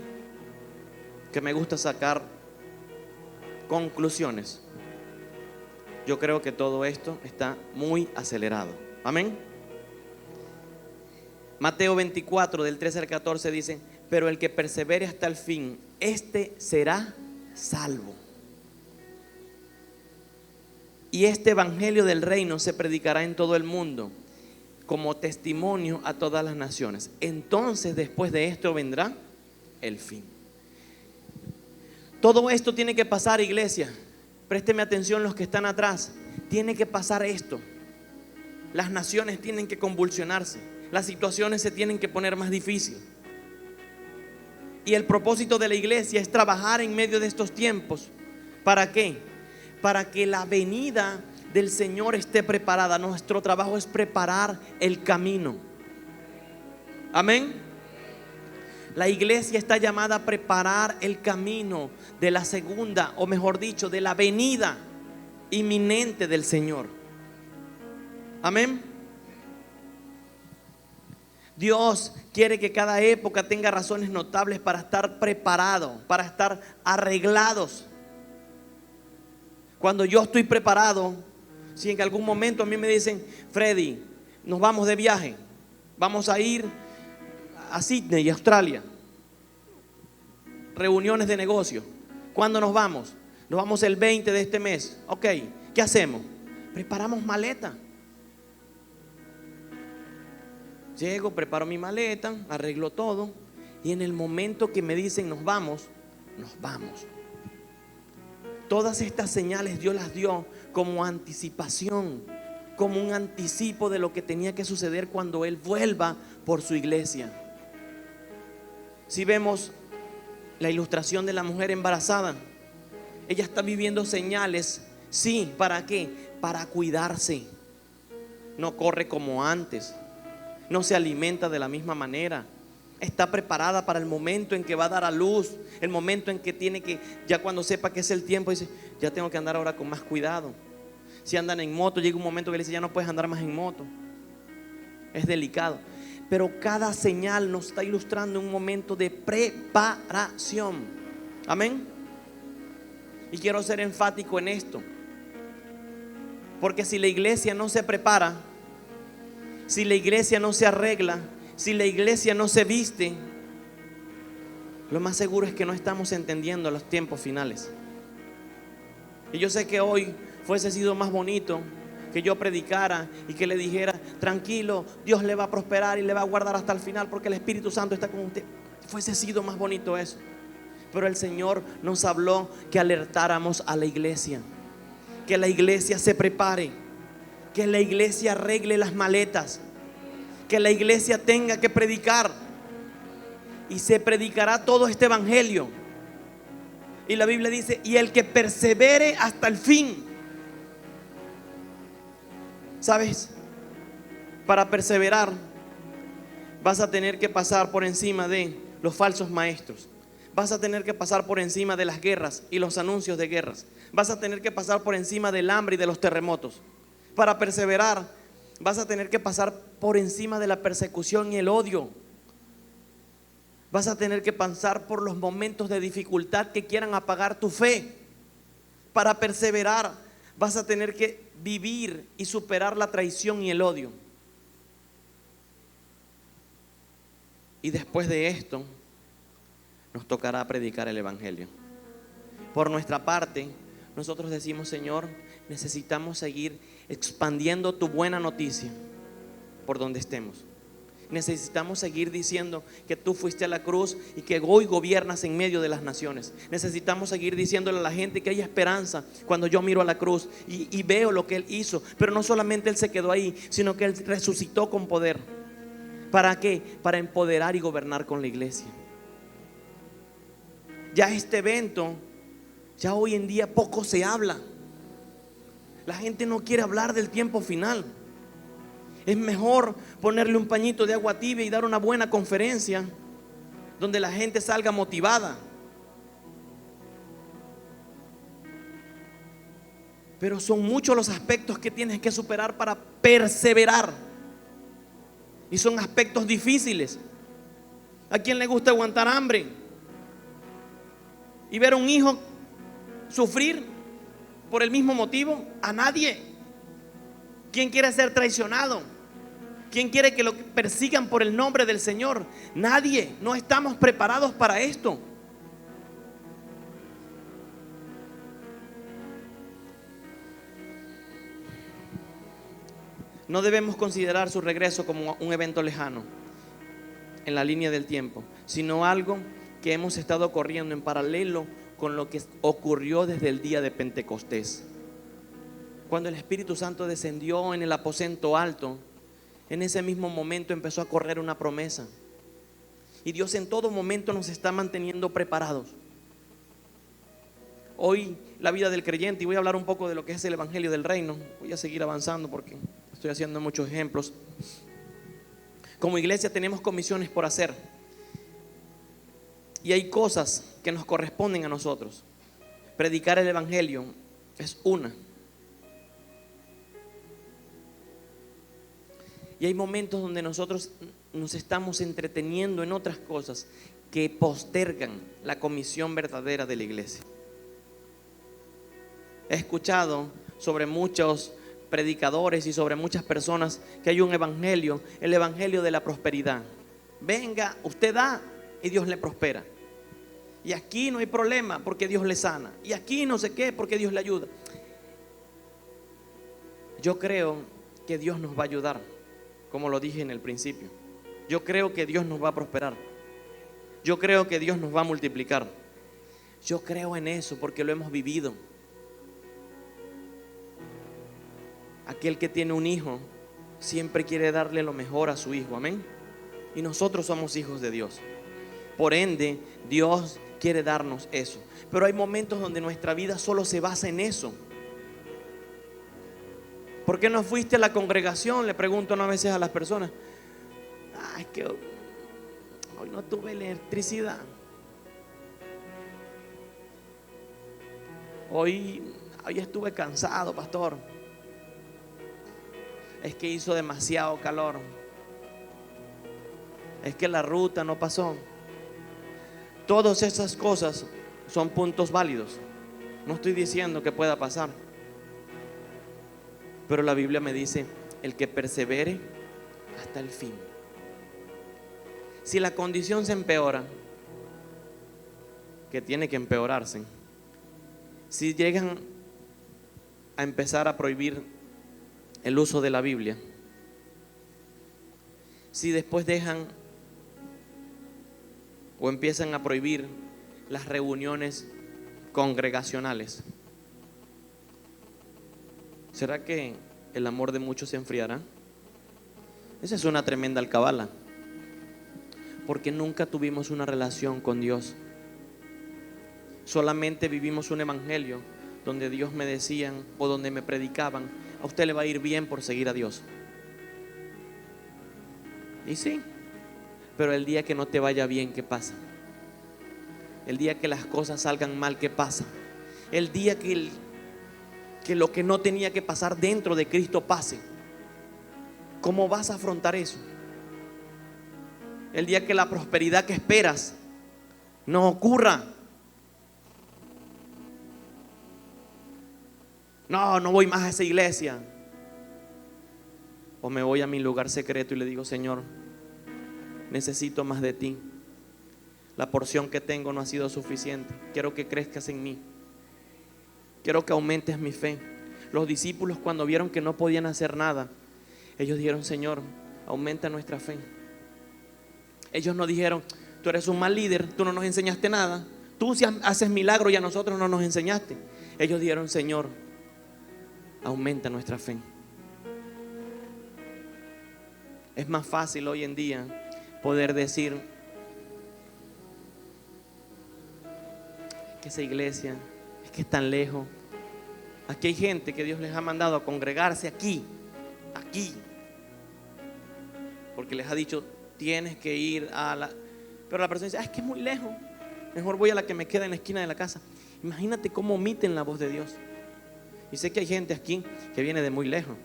que me gusta sacar conclusiones, yo creo que todo esto está muy acelerado. Amén. Mateo 24, del 13 al 14 dice: pero el que persevere hasta el fin, este será salvo. Y este evangelio del reino se predicará en todo el mundo como testimonio a todas las naciones. Entonces, después de esto vendrá el fin. Todo esto tiene que pasar, iglesia. Présteme atención los que están atrás. Tiene que pasar esto. Las naciones tienen que convulsionarse. Las situaciones se tienen que poner más difíciles. Y el propósito de la iglesia es trabajar en medio de estos tiempos. ¿Para qué? Para que la venida del Señor esté preparada. Nuestro trabajo es preparar el camino. Amén. La iglesia está llamada a preparar el camino de la segunda, o mejor dicho, de la venida inminente del Señor. Amén. Dios quiere que cada época tenga razones notables para estar preparado, para estar arreglados. Cuando yo estoy preparado, si en algún momento a mí me dicen: Freddy, nos vamos de viaje, vamos a ir a Sydney, Australia, reuniones de negocio. ¿Cuándo nos vamos? Nos vamos el 20 de este mes. Ok, ¿qué hacemos? Preparamos maleta. Llego, preparo mi maleta, arreglo todo, y en el momento que me dicen nos vamos, nos vamos. Todas estas señales Dios las dio como anticipación, como un anticipo de lo que tenía que suceder cuando Él vuelva por su iglesia. Si vemos la ilustración de la mujer embarazada, ella está viviendo señales. Sí, ¿para qué? Para cuidarse. No corre como antes, no se alimenta de la misma manera. Está preparada para el momento en que va a dar a luz, el momento en que tiene que, ya cuando sepa que es el tiempo, dice: ya tengo que andar ahora con más cuidado. Si andan en moto, llega un momento que le dice: ya no puedes andar más en moto. Es delicado. Pero cada señal nos está ilustrando un momento de preparación. Amén. Y quiero ser enfático en esto, porque si la iglesia no se prepara, si la iglesia no se arregla, si la iglesia no se viste, lo más seguro es que no estamos entendiendo los tiempos finales. Y yo sé que hoy fuese sido más bonito que yo predicara y que le dijera: tranquilo, Dios le va a prosperar y le va a guardar hasta el final, porque el Espíritu Santo está con usted. Fuese sido más bonito eso. Pero el Señor nos habló que alertáramos a la iglesia, que la iglesia se prepare, que la iglesia arregle las maletas, que la iglesia tenga que predicar. Y se predicará todo este evangelio. Y la Biblia dice: y el que persevere hasta el fin. ¿Sabes? Para perseverar vas a tener que pasar por encima de los falsos maestros. Vas a tener que pasar por encima de las guerras y los anuncios de guerras. Vas a tener que pasar por encima del hambre y de los terremotos. Para perseverar vas a tener que pasar por encima de la persecución y el odio. Vas a tener que pasar por los momentos de dificultad que quieran apagar tu fe. Para perseverar vas a tener que vivir y superar la traición y el odio. Y después de esto nos tocará predicar el evangelio. Por nuestra parte, nosotros decimos: Señor, necesitamos seguir expandiendo tu buena noticia por donde estemos. Necesitamos seguir diciendo que tú fuiste a la cruz y que hoy gobiernas en medio de las naciones. Necesitamos seguir diciéndole a la gente que hay esperanza cuando yo miro a la cruz y veo lo que Él hizo. Pero no solamente Él se quedó ahí, sino que Él resucitó con poder. ¿Para qué? Para empoderar y gobernar con la iglesia. Ya este evento, ya hoy en día poco se habla. La gente no quiere hablar del tiempo final. Es mejor ponerle un pañito de agua tibia y dar una buena conferencia donde la gente salga motivada. Pero son muchos los aspectos que tienes que superar para perseverar. Y son aspectos difíciles. ¿A quién le gusta aguantar hambre y ver a un hijo sufrir por el mismo motivo? A nadie. ¿Quién quiere ser traicionado? ¿Quién quiere que lo persigan por el nombre del Señor? Nadie. No estamos preparados para esto. No debemos considerar su regreso como un evento lejano en la línea del tiempo, sino algo que hemos estado corriendo en paralelo con lo que ocurrió desde el día de Pentecostés. Cuando el Espíritu Santo descendió en el aposento alto, en ese mismo momento empezó a correr una promesa. Y Dios en todo momento nos está manteniendo preparados. Hoy la vida del creyente, y voy a hablar un poco de lo que es el Evangelio del Reino. Voy a seguir avanzando porque estoy haciendo muchos ejemplos. Como iglesia tenemos comisiones por hacer. Y hay cosas que nos corresponden a nosotros. Predicar el Evangelio es una. Y hay momentos donde nosotros nos estamos entreteniendo en otras cosas que postergan la comisión verdadera de la iglesia. He escuchado sobre muchos predicadores y sobre muchas personas que hay un evangelio, el evangelio de la prosperidad. Venga, usted da y Dios le prospera. Y aquí no hay problema porque Dios le sana. Y aquí no sé qué porque Dios le ayuda. Yo creo que Dios nos va a ayudar, como lo dije en el principio. Yo creo que Dios nos va a prosperar. Yo creo que Dios nos va a multiplicar. Yo creo en eso porque lo hemos vivido. Aquel que tiene un hijo siempre quiere darle lo mejor a su hijo, amén. Y nosotros somos hijos de Dios. Por ende, Dios quiere darnos eso. Pero hay momentos donde nuestra vida solo se basa en eso. ¿Por qué no fuiste a la congregación? Le pregunto a veces a las personas. Es que hoy no tuve electricidad. Hoy estuve cansado, pastor. Es que hizo demasiado calor. Es que la ruta no pasó. Todas esas cosas son puntos válidos. No estoy diciendo que pueda pasar. Pero la Biblia me dice, el que persevere hasta el fin. Si la condición se empeora, que tiene que empeorarse, si llegan a empezar a prohibir el uso de la Biblia, si después dejan o empiezan a prohibir las reuniones congregacionales, ¿será que el amor de muchos se enfriará? Esa es una tremenda alcabala, porque nunca tuvimos una relación con Dios. Solamente vivimos un evangelio donde Dios me decían o donde me predicaban: a usted le va a ir bien por seguir a Dios. Y sí, pero el día que no te vaya bien, ¿qué pasa? El día que las cosas salgan mal, ¿qué pasa? El día que lo que no tenía que pasar dentro de Cristo pase, ¿cómo vas a afrontar eso? El día que la prosperidad que esperas no ocurra. No voy más a esa iglesia. O me voy a mi lugar secreto y le digo: Señor, necesito más de ti. La porción que tengo no ha sido suficiente. Quiero que crezcas en mí. Quiero que aumentes mi fe. Los discípulos, cuando vieron que no podían hacer nada, ellos dijeron: Señor, aumenta nuestra fe. Ellos no dijeron: tú eres un mal líder, tú no nos enseñaste nada, tú sí haces milagros y a nosotros no nos enseñaste. Ellos dijeron: Señor, aumenta nuestra fe. Es más fácil hoy en día poder decir que esa iglesia es que es tan lejos. Aquí hay gente que Dios les ha mandado a congregarse aquí, porque les ha dicho: tienes que ir a la... Pero la persona dice: es que es muy lejos, mejor voy a la que me queda en la esquina de la casa. Imagínate cómo omiten la voz de Dios. Y sé que hay gente aquí que viene de muy lejos.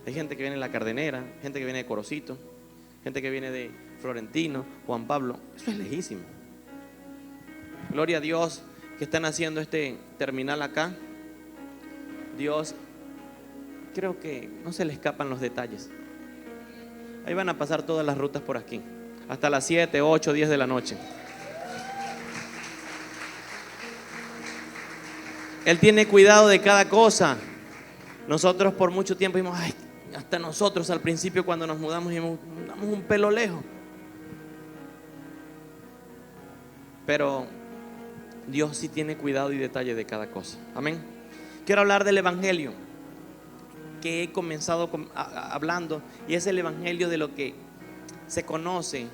Hay gente que viene de La Cardenera, gente que viene de Corocito, gente que viene de Florentino, Juan Pablo. Eso es lejísimo. Gloria a Dios que están haciendo este terminal acá. Dios, creo que no se le escapan los detalles. Ahí van a pasar todas las rutas por aquí, hasta las 7, 8, 10 de la noche. Él tiene cuidado de cada cosa. Nosotros por mucho tiempo dijimos, ay, hasta nosotros al principio cuando nos mudamos dijimos, damos un pelo lejos. Pero Dios sí tiene cuidado y detalle de cada cosa. Amén. Quiero hablar del evangelio que he comenzado hablando, y es el evangelio de lo que se conoce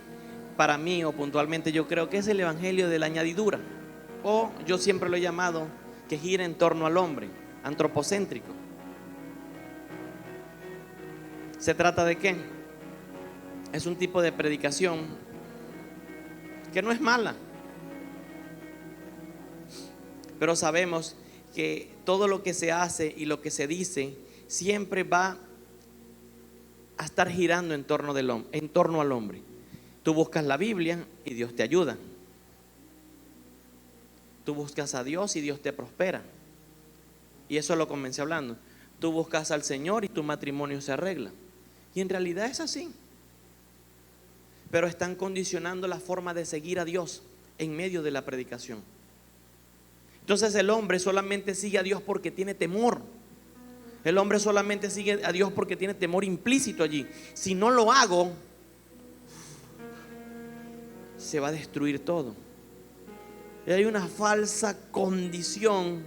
para mí, o puntualmente yo creo que es el evangelio de la añadidura, o yo siempre lo he llamado que gira en torno al hombre, antropocéntrico. ¿Se trata de qué? Es un tipo de predicación que no es mala, pero sabemos que todo lo que se hace y lo que se dice siempre va a estar girando en torno al hombre. Tú buscas la Biblia y Dios te ayuda. Tú buscas a Dios y Dios te prospera. Y eso lo comencé hablando. Tú buscas al Señor y tu matrimonio se arregla. Y en realidad es así. Pero están condicionando la forma de seguir a Dios en medio de la predicación. Entonces el hombre solamente sigue a Dios porque tiene temor. El hombre solamente sigue a Dios porque tiene temor implícito allí. Si no lo hago, se va a destruir todo. Y hay una falsa condición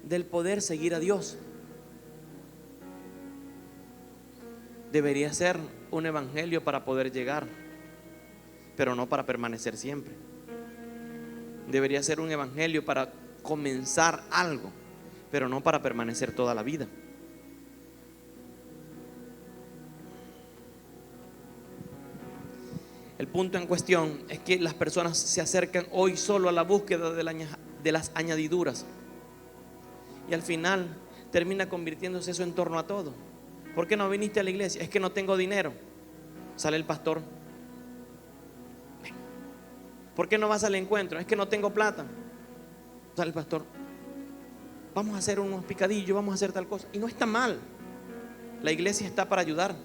del poder seguir a Dios. Debería ser un evangelio para poder llegar, pero no para permanecer siempre. Debería ser un evangelio para comenzar algo, pero no para permanecer toda la vida. El punto en cuestión es que las personas se acercan hoy solo a la búsqueda de las añadiduras, y al final termina convirtiéndose eso en torno a todo. ¿Por qué no viniste a la iglesia? Es que no tengo dinero. Sale el pastor. ¿Por qué no vas al encuentro? Es que no tengo plata. Sale el pastor. Vamos a hacer unos picadillos, vamos a hacer tal cosa. Y no está mal. La iglesia está para ayudar.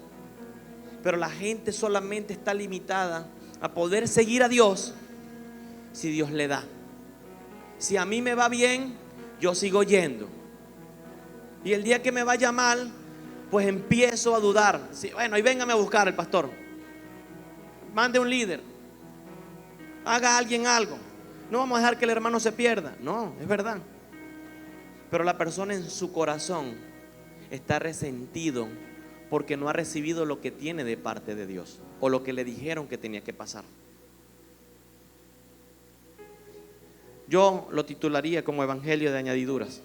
Pero la gente solamente está limitada a poder seguir a Dios si Dios le da. Si a mí me va bien, yo sigo yendo. Y el día que me vaya mal, pues empiezo a dudar. Sí, bueno, y véngame a buscar el pastor. Mande un líder. Haga a alguien algo. No vamos a dejar que el hermano se pierda. No, es verdad. Pero la persona en su corazón está resentido porque no ha recibido lo que tiene de parte de Dios, o lo que le dijeron que tenía que pasar. Yo lo titularía como evangelio de añadiduras.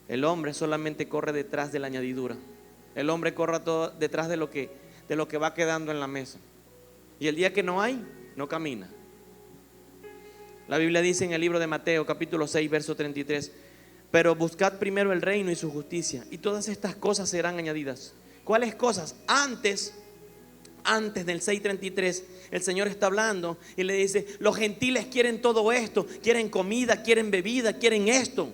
El hombre solamente corre detrás de la añadidura. El hombre corre todo detrás de lo que va quedando en la mesa. Y el día que no hay, no camina. La Biblia dice en el libro de Mateo, capítulo 6, verso 33: pero buscad primero el reino y su justicia, y todas estas cosas serán añadidas. ¿Cuáles cosas? Antes del 6:33, el Señor está hablando y le dice: los gentiles quieren todo esto, quieren comida, quieren bebida, quieren esto.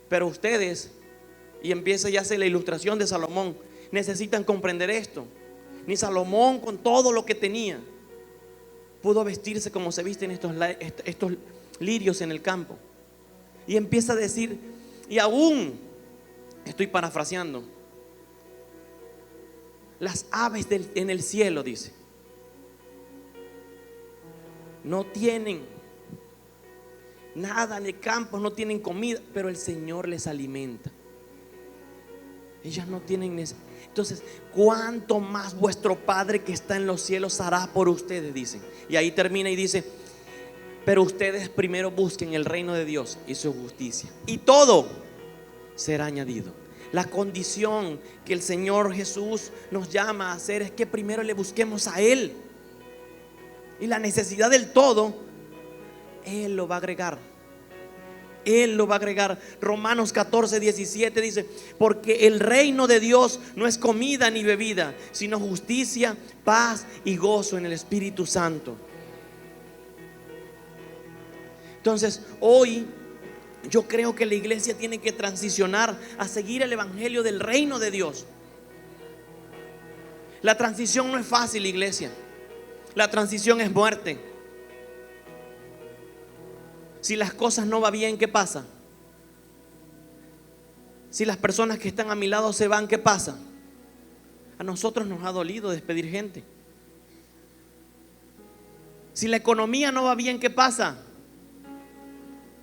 Pero ustedes, y empieza ya a hacer la ilustración de Salomón, necesitan comprender esto. Ni Salomón, con todo lo que tenía, pudo vestirse como se visten estos lirios en el campo. Y empieza a decir, y aún, estoy parafraseando, las aves en el cielo, dice, no tienen nada en el campo, no tienen comida, pero el Señor les alimenta. Ellas no tienen necesidad. Entonces, ¿cuánto más vuestro Padre que está en los cielos hará por ustedes? Dicen. Y ahí termina y dice: pero ustedes primero busquen el reino de Dios y su justicia, y todo será añadido. La condición que el Señor Jesús nos llama a hacer es que primero le busquemos a Él. Y la necesidad del todo, Él lo va a agregar. Él lo va a agregar. Romanos 14:17 dice: porque el reino de Dios no es comida ni bebida, sino justicia, paz y gozo en el Espíritu Santo. Entonces, hoy Yo creo que la iglesia tiene que transicionar a seguir el evangelio del reino de Dios. La transición no es fácil, iglesia. La transición es muerte. Si las cosas no van bien, ¿qué pasa? Si las personas que están a mi lado se van, ¿qué pasa? A nosotros nos ha dolido despedir gente. Si la economía no va bien, ¿qué pasa?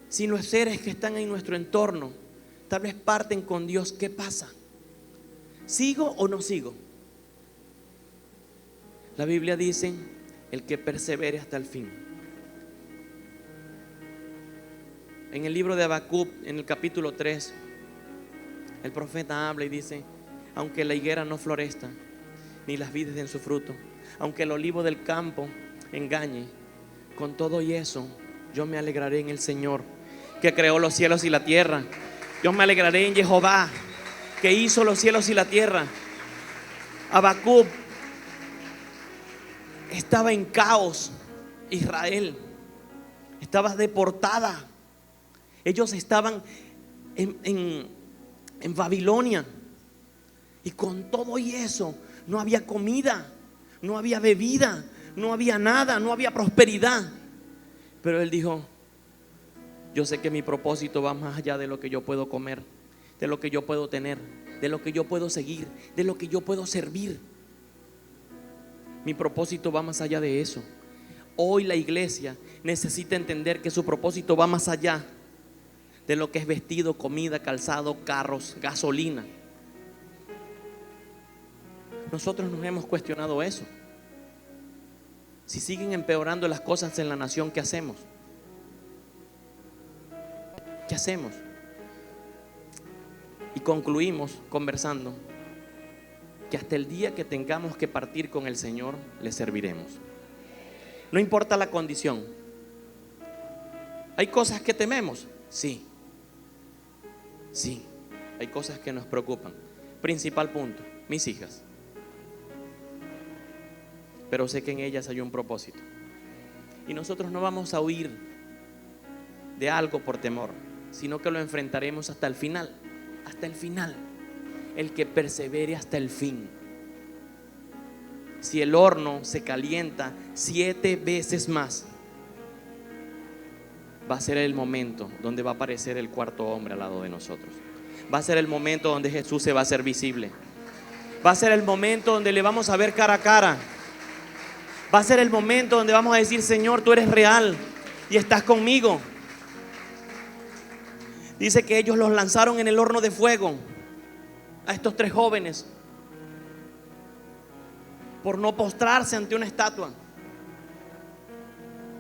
Si los seres que están en nuestro entorno tal vez parten con Dios, ¿qué pasa? ¿Sigo o no sigo? La Biblia dice: el que persevere hasta el fin. En el libro de Habacuc, en el capítulo 3, el profeta habla y dice: aunque la higuera no florezca, ni las vides den su fruto, aunque el olivo del campo engañe, con todo y eso yo me alegraré en el Señor, que creó los cielos y la tierra. Yo me alegraré en Jehová, que hizo los cielos y la tierra. Habacuc estaba en caos. Israel estaba deportada. Ellos estaban en Babilonia, y con todo y eso no había comida, no había bebida, no había nada, no había prosperidad. Pero él dijo: yo sé que mi propósito va más allá de lo que yo puedo comer, de lo que yo puedo tener, de lo que yo puedo seguir, de lo que yo puedo servir. Mi propósito va más allá de eso. Hoy la iglesia necesita entender que su propósito va más allá de lo que es vestido, comida, calzado, carros, gasolina. Nosotros nos hemos cuestionado eso. Si siguen empeorando las cosas en la nación, ¿qué hacemos? ¿Qué hacemos? Y concluimos conversando que hasta el día que tengamos que partir con el Señor, le serviremos. No importa la condición. ¿Hay cosas que tememos? Sí. Sí, hay cosas que nos preocupan. Principal punto: mis hijas. Pero sé que en ellas hay un propósito. Y nosotros no vamos a huir de algo por temor, sino que lo enfrentaremos hasta el final. Hasta el final. El que persevere hasta el fin. Si el horno se calienta 7 veces más, va a ser el momento donde va a aparecer el cuarto hombre al lado de nosotros. Va a ser el momento donde Jesús se va a hacer visible. Va a ser el momento donde le vamos a ver cara a cara. Va a ser el momento donde vamos a decir: Señor, tú eres real y estás conmigo. Dice que ellos los lanzaron en el horno de fuego, a estos 3 jóvenes, por no postrarse ante una estatua.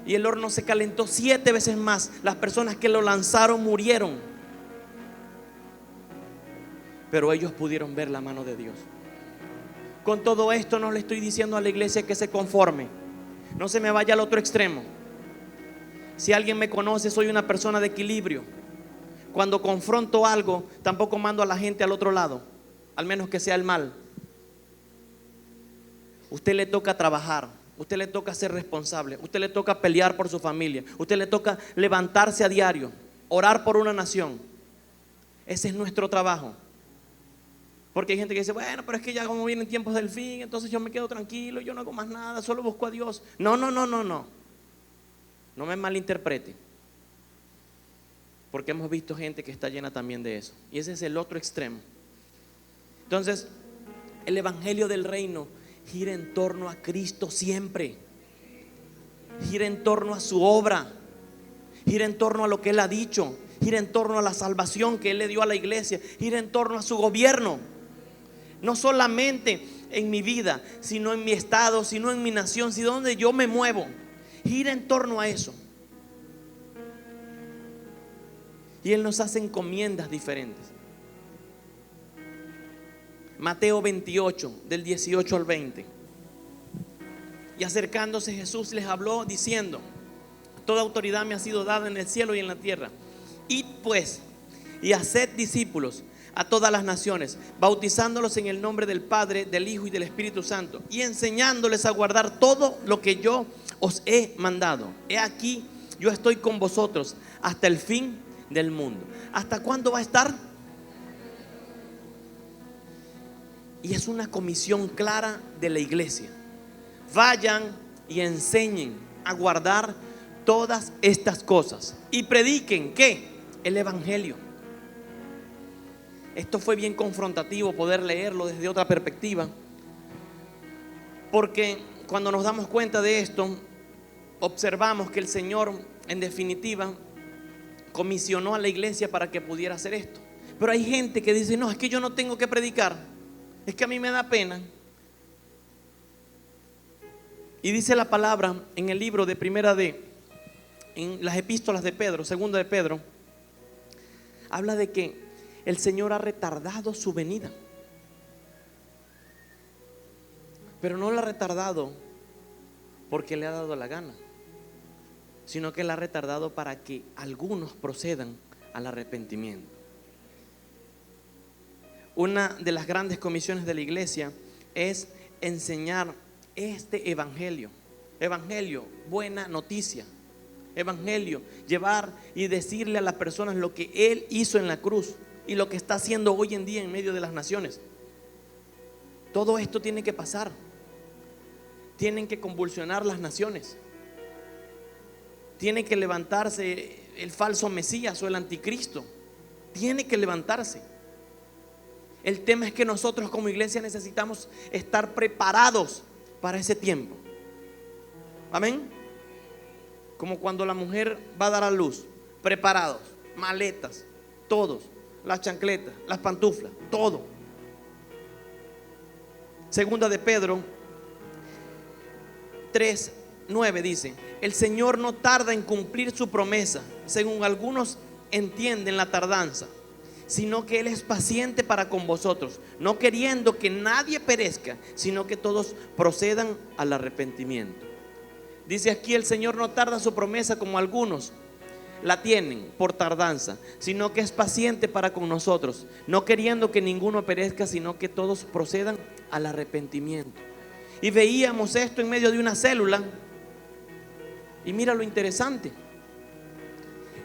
Y el horno se calentó 7 veces más. Las personas que lo lanzaron murieron, pero ellos pudieron ver la mano de Dios. Con todo esto no le estoy diciendo a la iglesia que se conforme. No se me vaya al otro extremo. Si alguien me conoce, soy una persona de equilibrio. Cuando confronto algo, tampoco mando a la gente al otro lado, al menos que sea el mal. Usted le toca trabajar, usted le toca ser responsable, usted le toca pelear por su familia, usted le toca levantarse a diario, orar por una nación. Ese es nuestro trabajo. Porque hay gente que dice: bueno, pero es que ya como vienen tiempos del fin, entonces yo me quedo tranquilo, yo no hago más nada, solo busco a Dios. No me malinterprete, porque hemos visto gente que está llena también de eso. Y ese es el otro extremo. Entonces, el evangelio del reino gira en torno a Cristo siempre. Gira en torno a su obra. Gira en torno a lo que Él ha dicho. Gira en torno a la salvación que Él le dio a la iglesia. Gira en torno a su gobierno. No solamente en mi vida, sino en mi estado, sino en mi nación, sino donde yo me muevo. Gira en torno a eso. Y Él nos hace encomiendas diferentes. Mateo 28, del 18 al 20. Y acercándose Jesús les habló diciendo: toda autoridad me ha sido dada en el cielo y en la tierra. Id pues y haced discípulos a todas las naciones, bautizándolos en el nombre del Padre, del Hijo y del Espíritu Santo, y enseñándoles a guardar todo lo que yo os he mandado. He aquí, yo estoy con vosotros hasta el fin del mundo. ¿Hasta cuándo va a estar? Y es una comisión clara de la iglesia. Vayan y enseñen a guardar todas estas cosas y prediquen ¿qué? El evangelio. Esto fue bien confrontativo poder leerlo desde otra perspectiva, porque cuando nos damos cuenta de esto, observamos que el Señor, en definitiva, comisionó a la iglesia para que pudiera hacer esto. Pero hay gente que dice: no, es que yo no tengo que predicar, es que a mí me da pena. Y dice la palabra en el libro de en las epístolas de Pedro, segunda de Pedro, habla de que el Señor ha retardado su venida. Pero no la ha retardado porque le ha dado la gana, sino que la ha retardado para que algunos procedan al arrepentimiento. Una de las grandes comisiones de la iglesia es enseñar este evangelio. Evangelio, buena noticia. Evangelio, llevar y decirle a las personas lo que Él hizo en la cruz y lo que está haciendo hoy en día en medio de las naciones. Todo esto tiene que pasar. Tienen que convulsionar las naciones. Tiene que levantarse el falso Mesías o el anticristo. Tiene que levantarse. El tema es que nosotros como iglesia necesitamos estar preparados para ese tiempo. Amén. Como cuando la mujer va a dar a luz, preparados, maletas, todos, las chancletas, las pantuflas, todo. Segunda de Pedro 3:9 dice: el Señor no tarda en cumplir su promesa, según algunos entienden la tardanza, sino que Él es paciente para con vosotros, no queriendo que nadie perezca, sino que todos procedan al arrepentimiento. Dice aquí: el Señor no tarda su promesa como algunos la tienen por tardanza, sino que es paciente para con nosotros, no queriendo que ninguno perezca, sino que todos procedan al arrepentimiento. Y veíamos esto en medio de una célula. Y mira lo interesante: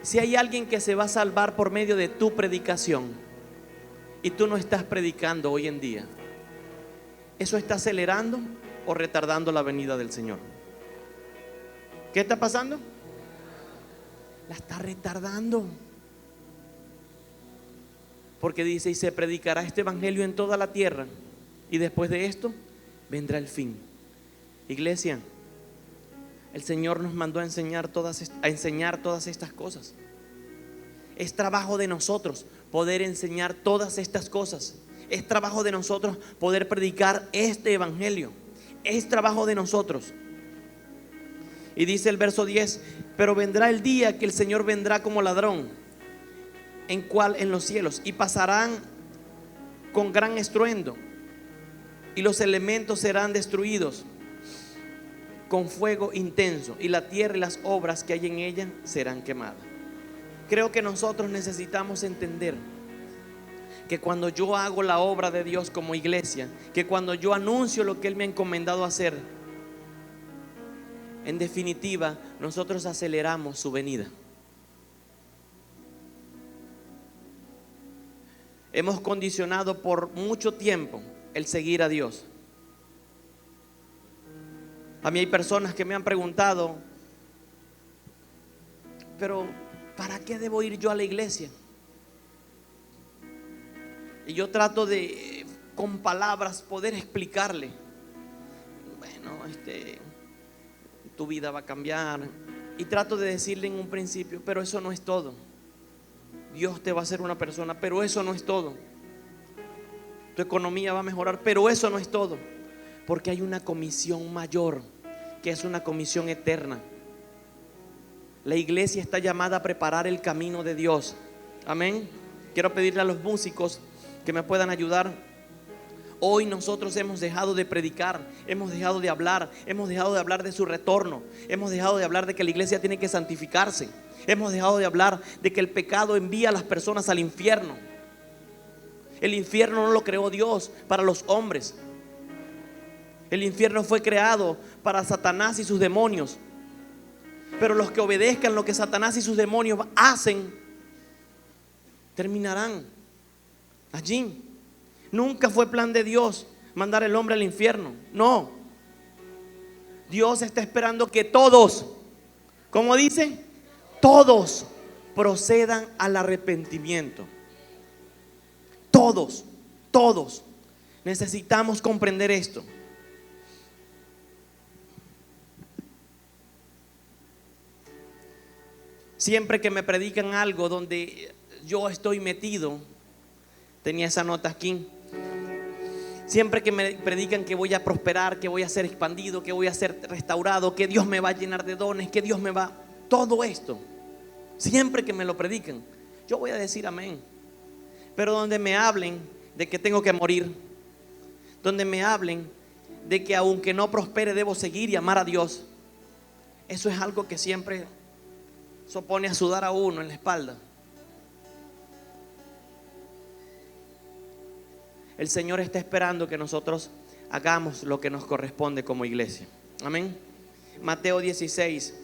si hay alguien que se va a salvar por medio de tu predicación y tú no estás predicando hoy en día, ¿eso está acelerando o retardando la venida del Señor? ¿Qué está pasando? La está retardando. Porque dice: y se predicará este evangelio en toda la tierra, y después de esto vendrá el fin. Iglesia, el Señor nos mandó a enseñar todas estas cosas. Es trabajo de nosotros poder enseñar todas estas cosas. Es trabajo de nosotros poder predicar este evangelio. Es trabajo de nosotros. Y dice el verso 10: pero vendrá el día que el Señor vendrá como ladrón, en los cielos, y pasarán con gran estruendo, y los elementos serán destruidos con fuego intenso, y la tierra y las obras que hay en ella serán quemadas. Creo que nosotros necesitamos entender que cuando yo hago la obra de Dios como iglesia, que cuando yo anuncio lo que Él me ha encomendado hacer, en definitiva, nosotros aceleramos su venida. Hemos condicionado por mucho tiempo el seguir a Dios. A mí hay personas que me han preguntado: pero ¿para qué debo ir yo a la iglesia? Y yo trato de, con palabras, poder explicarle: bueno, tu vida va a cambiar. Y trato de decirle en un principio: pero eso no es todo. Dios te va a hacer una persona, pero eso no es todo. Tu economía va a mejorar, pero eso no es todo. Porque hay una comisión mayor, que es una comisión eterna. La iglesia está llamada a preparar el camino de Dios. Amén. Quiero pedirle a los músicos que me puedan ayudar. Hoy nosotros hemos dejado de predicar, hemos dejado de hablar de su retorno, hemos dejado de hablar de que la iglesia tiene que santificarse, hemos dejado de hablar de que el pecado envía a las personas al infierno. El infierno no lo creó Dios para los hombres. El infierno fue creado para Satanás y sus demonios. Pero los que obedezcan lo que Satanás y sus demonios hacen, terminarán allí. Nunca fue plan de Dios mandar al hombre al infierno. No. Dios está esperando que todos, ¿cómo dice? Todos procedan al arrepentimiento. Todos, todos. Necesitamos comprender esto. Siempre que me predican algo donde yo estoy metido, tenía esa nota aquí. Siempre que me predican que voy a prosperar, que voy a ser expandido, que voy a ser restaurado, que Dios me va a llenar de dones, que Dios me va... Todo esto, siempre que me lo predican, yo voy a decir amén. Pero donde me hablen de que tengo que morir, donde me hablen de que aunque no prospere debo seguir y amar a Dios, eso es algo que siempre se pone a sudar a uno en la espalda. El Señor está esperando que nosotros hagamos lo que nos corresponde como iglesia. Amén. Mateo 16,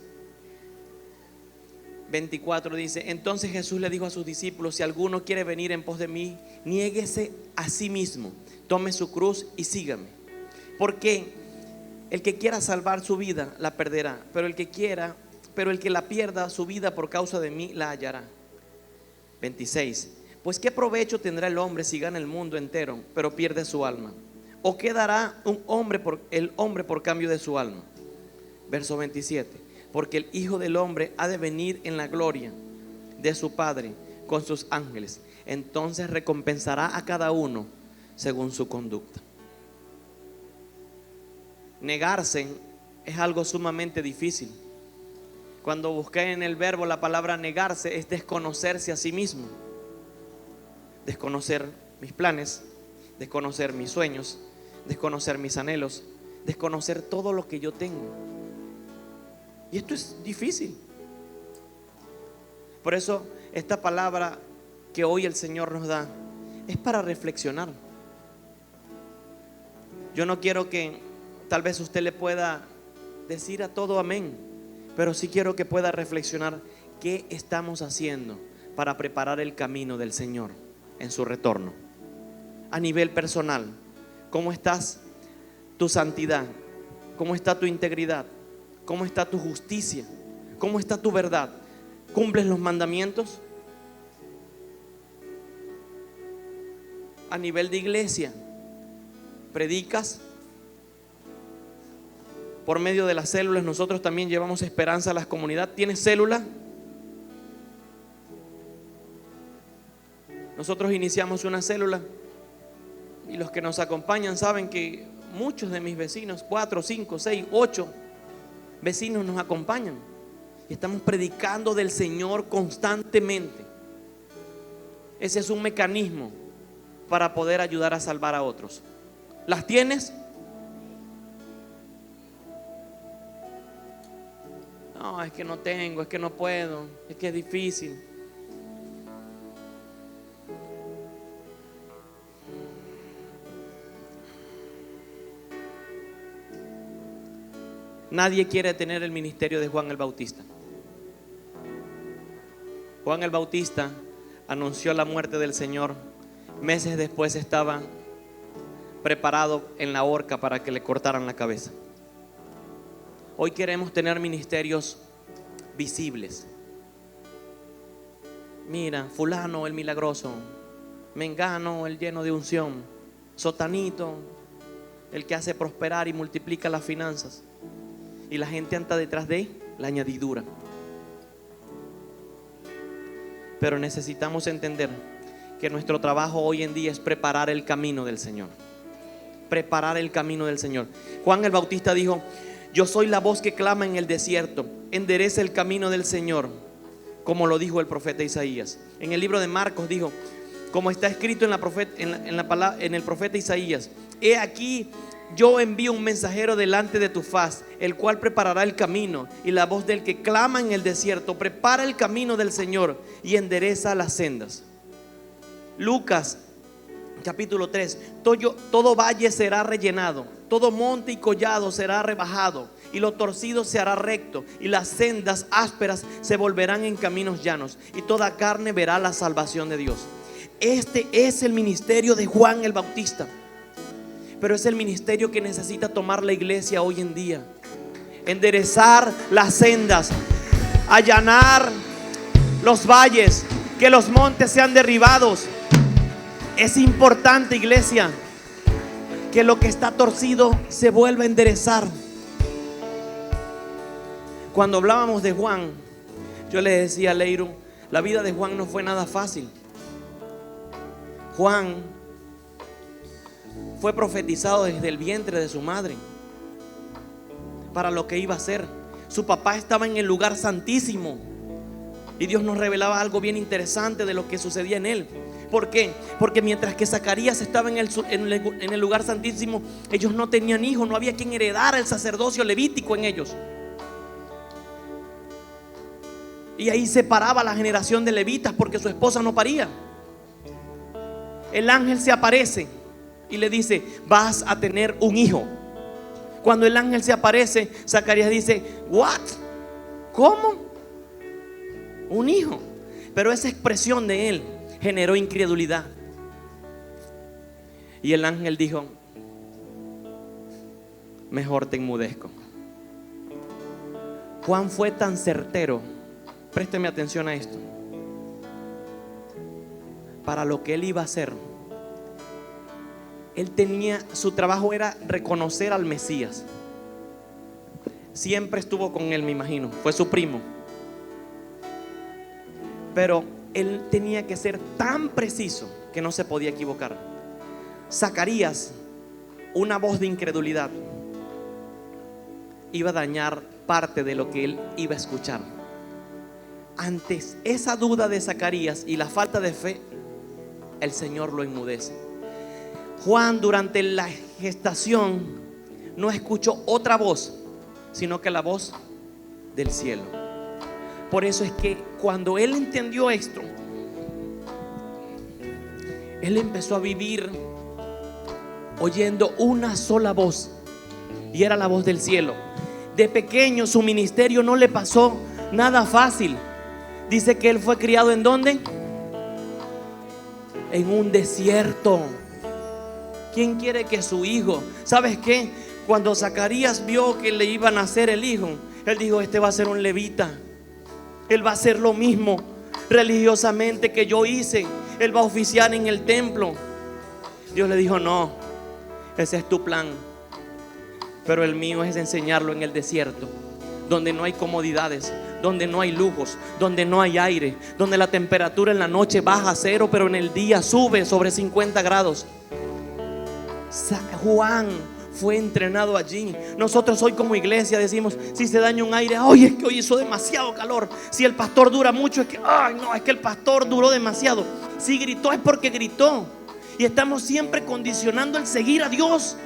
24 dice: entonces Jesús le dijo a sus discípulos: si alguno quiere venir en pos de mí, niéguese a sí mismo, tome su cruz y sígame. Porque el que quiera salvar su vida la perderá, pero el que la pierda su vida por causa de mí la hallará. 26. Pues qué provecho tendrá el hombre si gana el mundo entero, pero pierde su alma. ¿O qué dará el hombre por cambio de su alma? Verso 27. Porque el Hijo del Hombre ha de venir en la gloria de su Padre con sus ángeles. Entonces recompensará a cada uno según su conducta. Negarse es algo sumamente difícil. Cuando busqué en el verbo la palabra negarse, es desconocerse a sí mismo. Desconocer mis planes, desconocer mis sueños, desconocer mis anhelos, desconocer todo lo que yo tengo. Y esto es difícil. Por eso esta palabra que hoy el Señor nos da es para reflexionar. Yo no quiero que tal vez usted le pueda decir a todo amén, pero sí quiero que pueda reflexionar qué estamos haciendo para preparar el camino del Señor en su retorno. A nivel personal, ¿cómo estás tu santidad? ¿Cómo está tu integridad? ¿Cómo está tu justicia? ¿Cómo está tu verdad? ¿Cumples los mandamientos? A nivel de iglesia, ¿predicas? Por medio de las células nosotros también llevamos esperanza a la comunidad. ¿Tienes célula? Nosotros iniciamos una célula y los que nos acompañan saben que muchos de mis vecinos, 4, 5, 6, 8 vecinos nos acompañan y estamos predicando del Señor constantemente. Ese es un mecanismo para poder ayudar a salvar a otros. ¿Las tienes? No, es que no tengo, es que no puedo, es que es difícil. Nadie quiere tener el ministerio de Juan el Bautista. Juan el Bautista anunció la muerte del Señor. Meses después estaba preparado en la horca para que le cortaran la cabeza. Hoy queremos tener ministerios visibles. Mira, fulano el milagroso, mengano el lleno de unción, sotanito el que hace prosperar y multiplica las finanzas. Y la gente anda detrás de la añadidura. Pero necesitamos entender que nuestro trabajo hoy en día es preparar el camino del Señor. Preparar el camino del Señor. Juan el Bautista dijo: yo soy la voz que clama en el desierto, endereza el camino del Señor, como lo dijo el profeta Isaías. En el libro de Marcos dijo, como está escrito en el profeta Isaías: he aquí, yo envío un mensajero delante de tu faz, el cual preparará el camino. Y la voz del que clama en el desierto: prepara el camino del Señor y endereza las sendas. Lucas capítulo 3: todo valle será rellenado todo monte y collado será rebajado, y lo torcido se hará recto, y las sendas ásperas se volverán en caminos llanos, y toda carne verá la salvación de Dios. Este es el ministerio de Juan el Bautista, pero es el ministerio que necesita tomar la iglesia hoy en día. Enderezar las sendas, allanar los valles, que los montes sean derribados. Es importante, iglesia, que lo que está torcido se vuelva a enderezar. Cuando hablábamos de Juan, yo le decía a Leiro, la vida de Juan no fue nada fácil. Juan fue profetizado desde el vientre de su madre para lo que iba a ser. Su papá estaba en el lugar santísimo y Dios nos revelaba algo bien interesante de lo que sucedía en él. ¿Por qué? Porque mientras que Zacarías estaba en el lugar santísimo, ellos no tenían hijos, no había quien heredara el sacerdocio levítico en ellos. Y ahí se paraba la generación de levitas porque su esposa no paría. El ángel se aparece y le dice: vas a tener un hijo. Cuando el ángel se aparece, Zacarías dice: ¿what? ¿Cómo? Un hijo. Pero esa expresión de él generó incredulidad. Y el ángel dijo: mejor te enmudezco. Juan fue tan certero, présteme atención a esto, para lo que él iba a hacer. Él tenía, su trabajo era reconocer al Mesías. Siempre estuvo con él, me imagino, fue su primo. Pero él tenía que ser tan preciso que no se podía equivocar. Zacarías, una voz de incredulidad, iba a dañar parte de lo que él iba a escuchar. Antes esa duda de Zacarías y la falta de fe, el Señor lo enmudece. Juan, durante la gestación, no escuchó otra voz, sino que la voz del cielo. Por eso es que cuando él entendió esto, él empezó a vivir oyendo una sola voz, y era la voz del cielo. De pequeño su ministerio no le pasó nada fácil. Dice que él fue criado ¿en dónde? En un desierto. ¿Quién quiere que su hijo? ¿Sabes qué? Cuando Zacarías vio que le iba a nacer el hijo, él dijo: este va a ser un levita. Él va a hacer lo mismo religiosamente que yo hice. Él va a oficiar en el templo. Dios le dijo: no, ese es tu plan, pero el mío es enseñarlo en el desierto, donde no hay comodidades, donde no hay lujos, donde no hay aire, donde la temperatura en la noche baja a 0, pero en el día sube sobre 50 grados. Juan fue entrenado allí. Nosotros hoy como iglesia decimos: si se daña un aire, oye, es que hoy hizo demasiado calor. Si el pastor dura mucho, es que, ay no, es que el pastor duró demasiado. Si gritó es porque gritó. Y estamos siempre condicionando el seguir a Dios.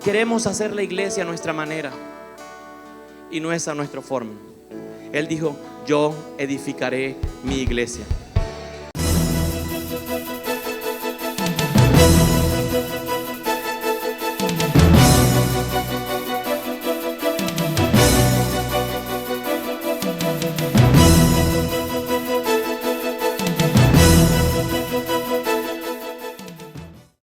Queremos hacer la iglesia a nuestra manera, y no es a nuestra forma. Él dijo: yo edificaré mi iglesia.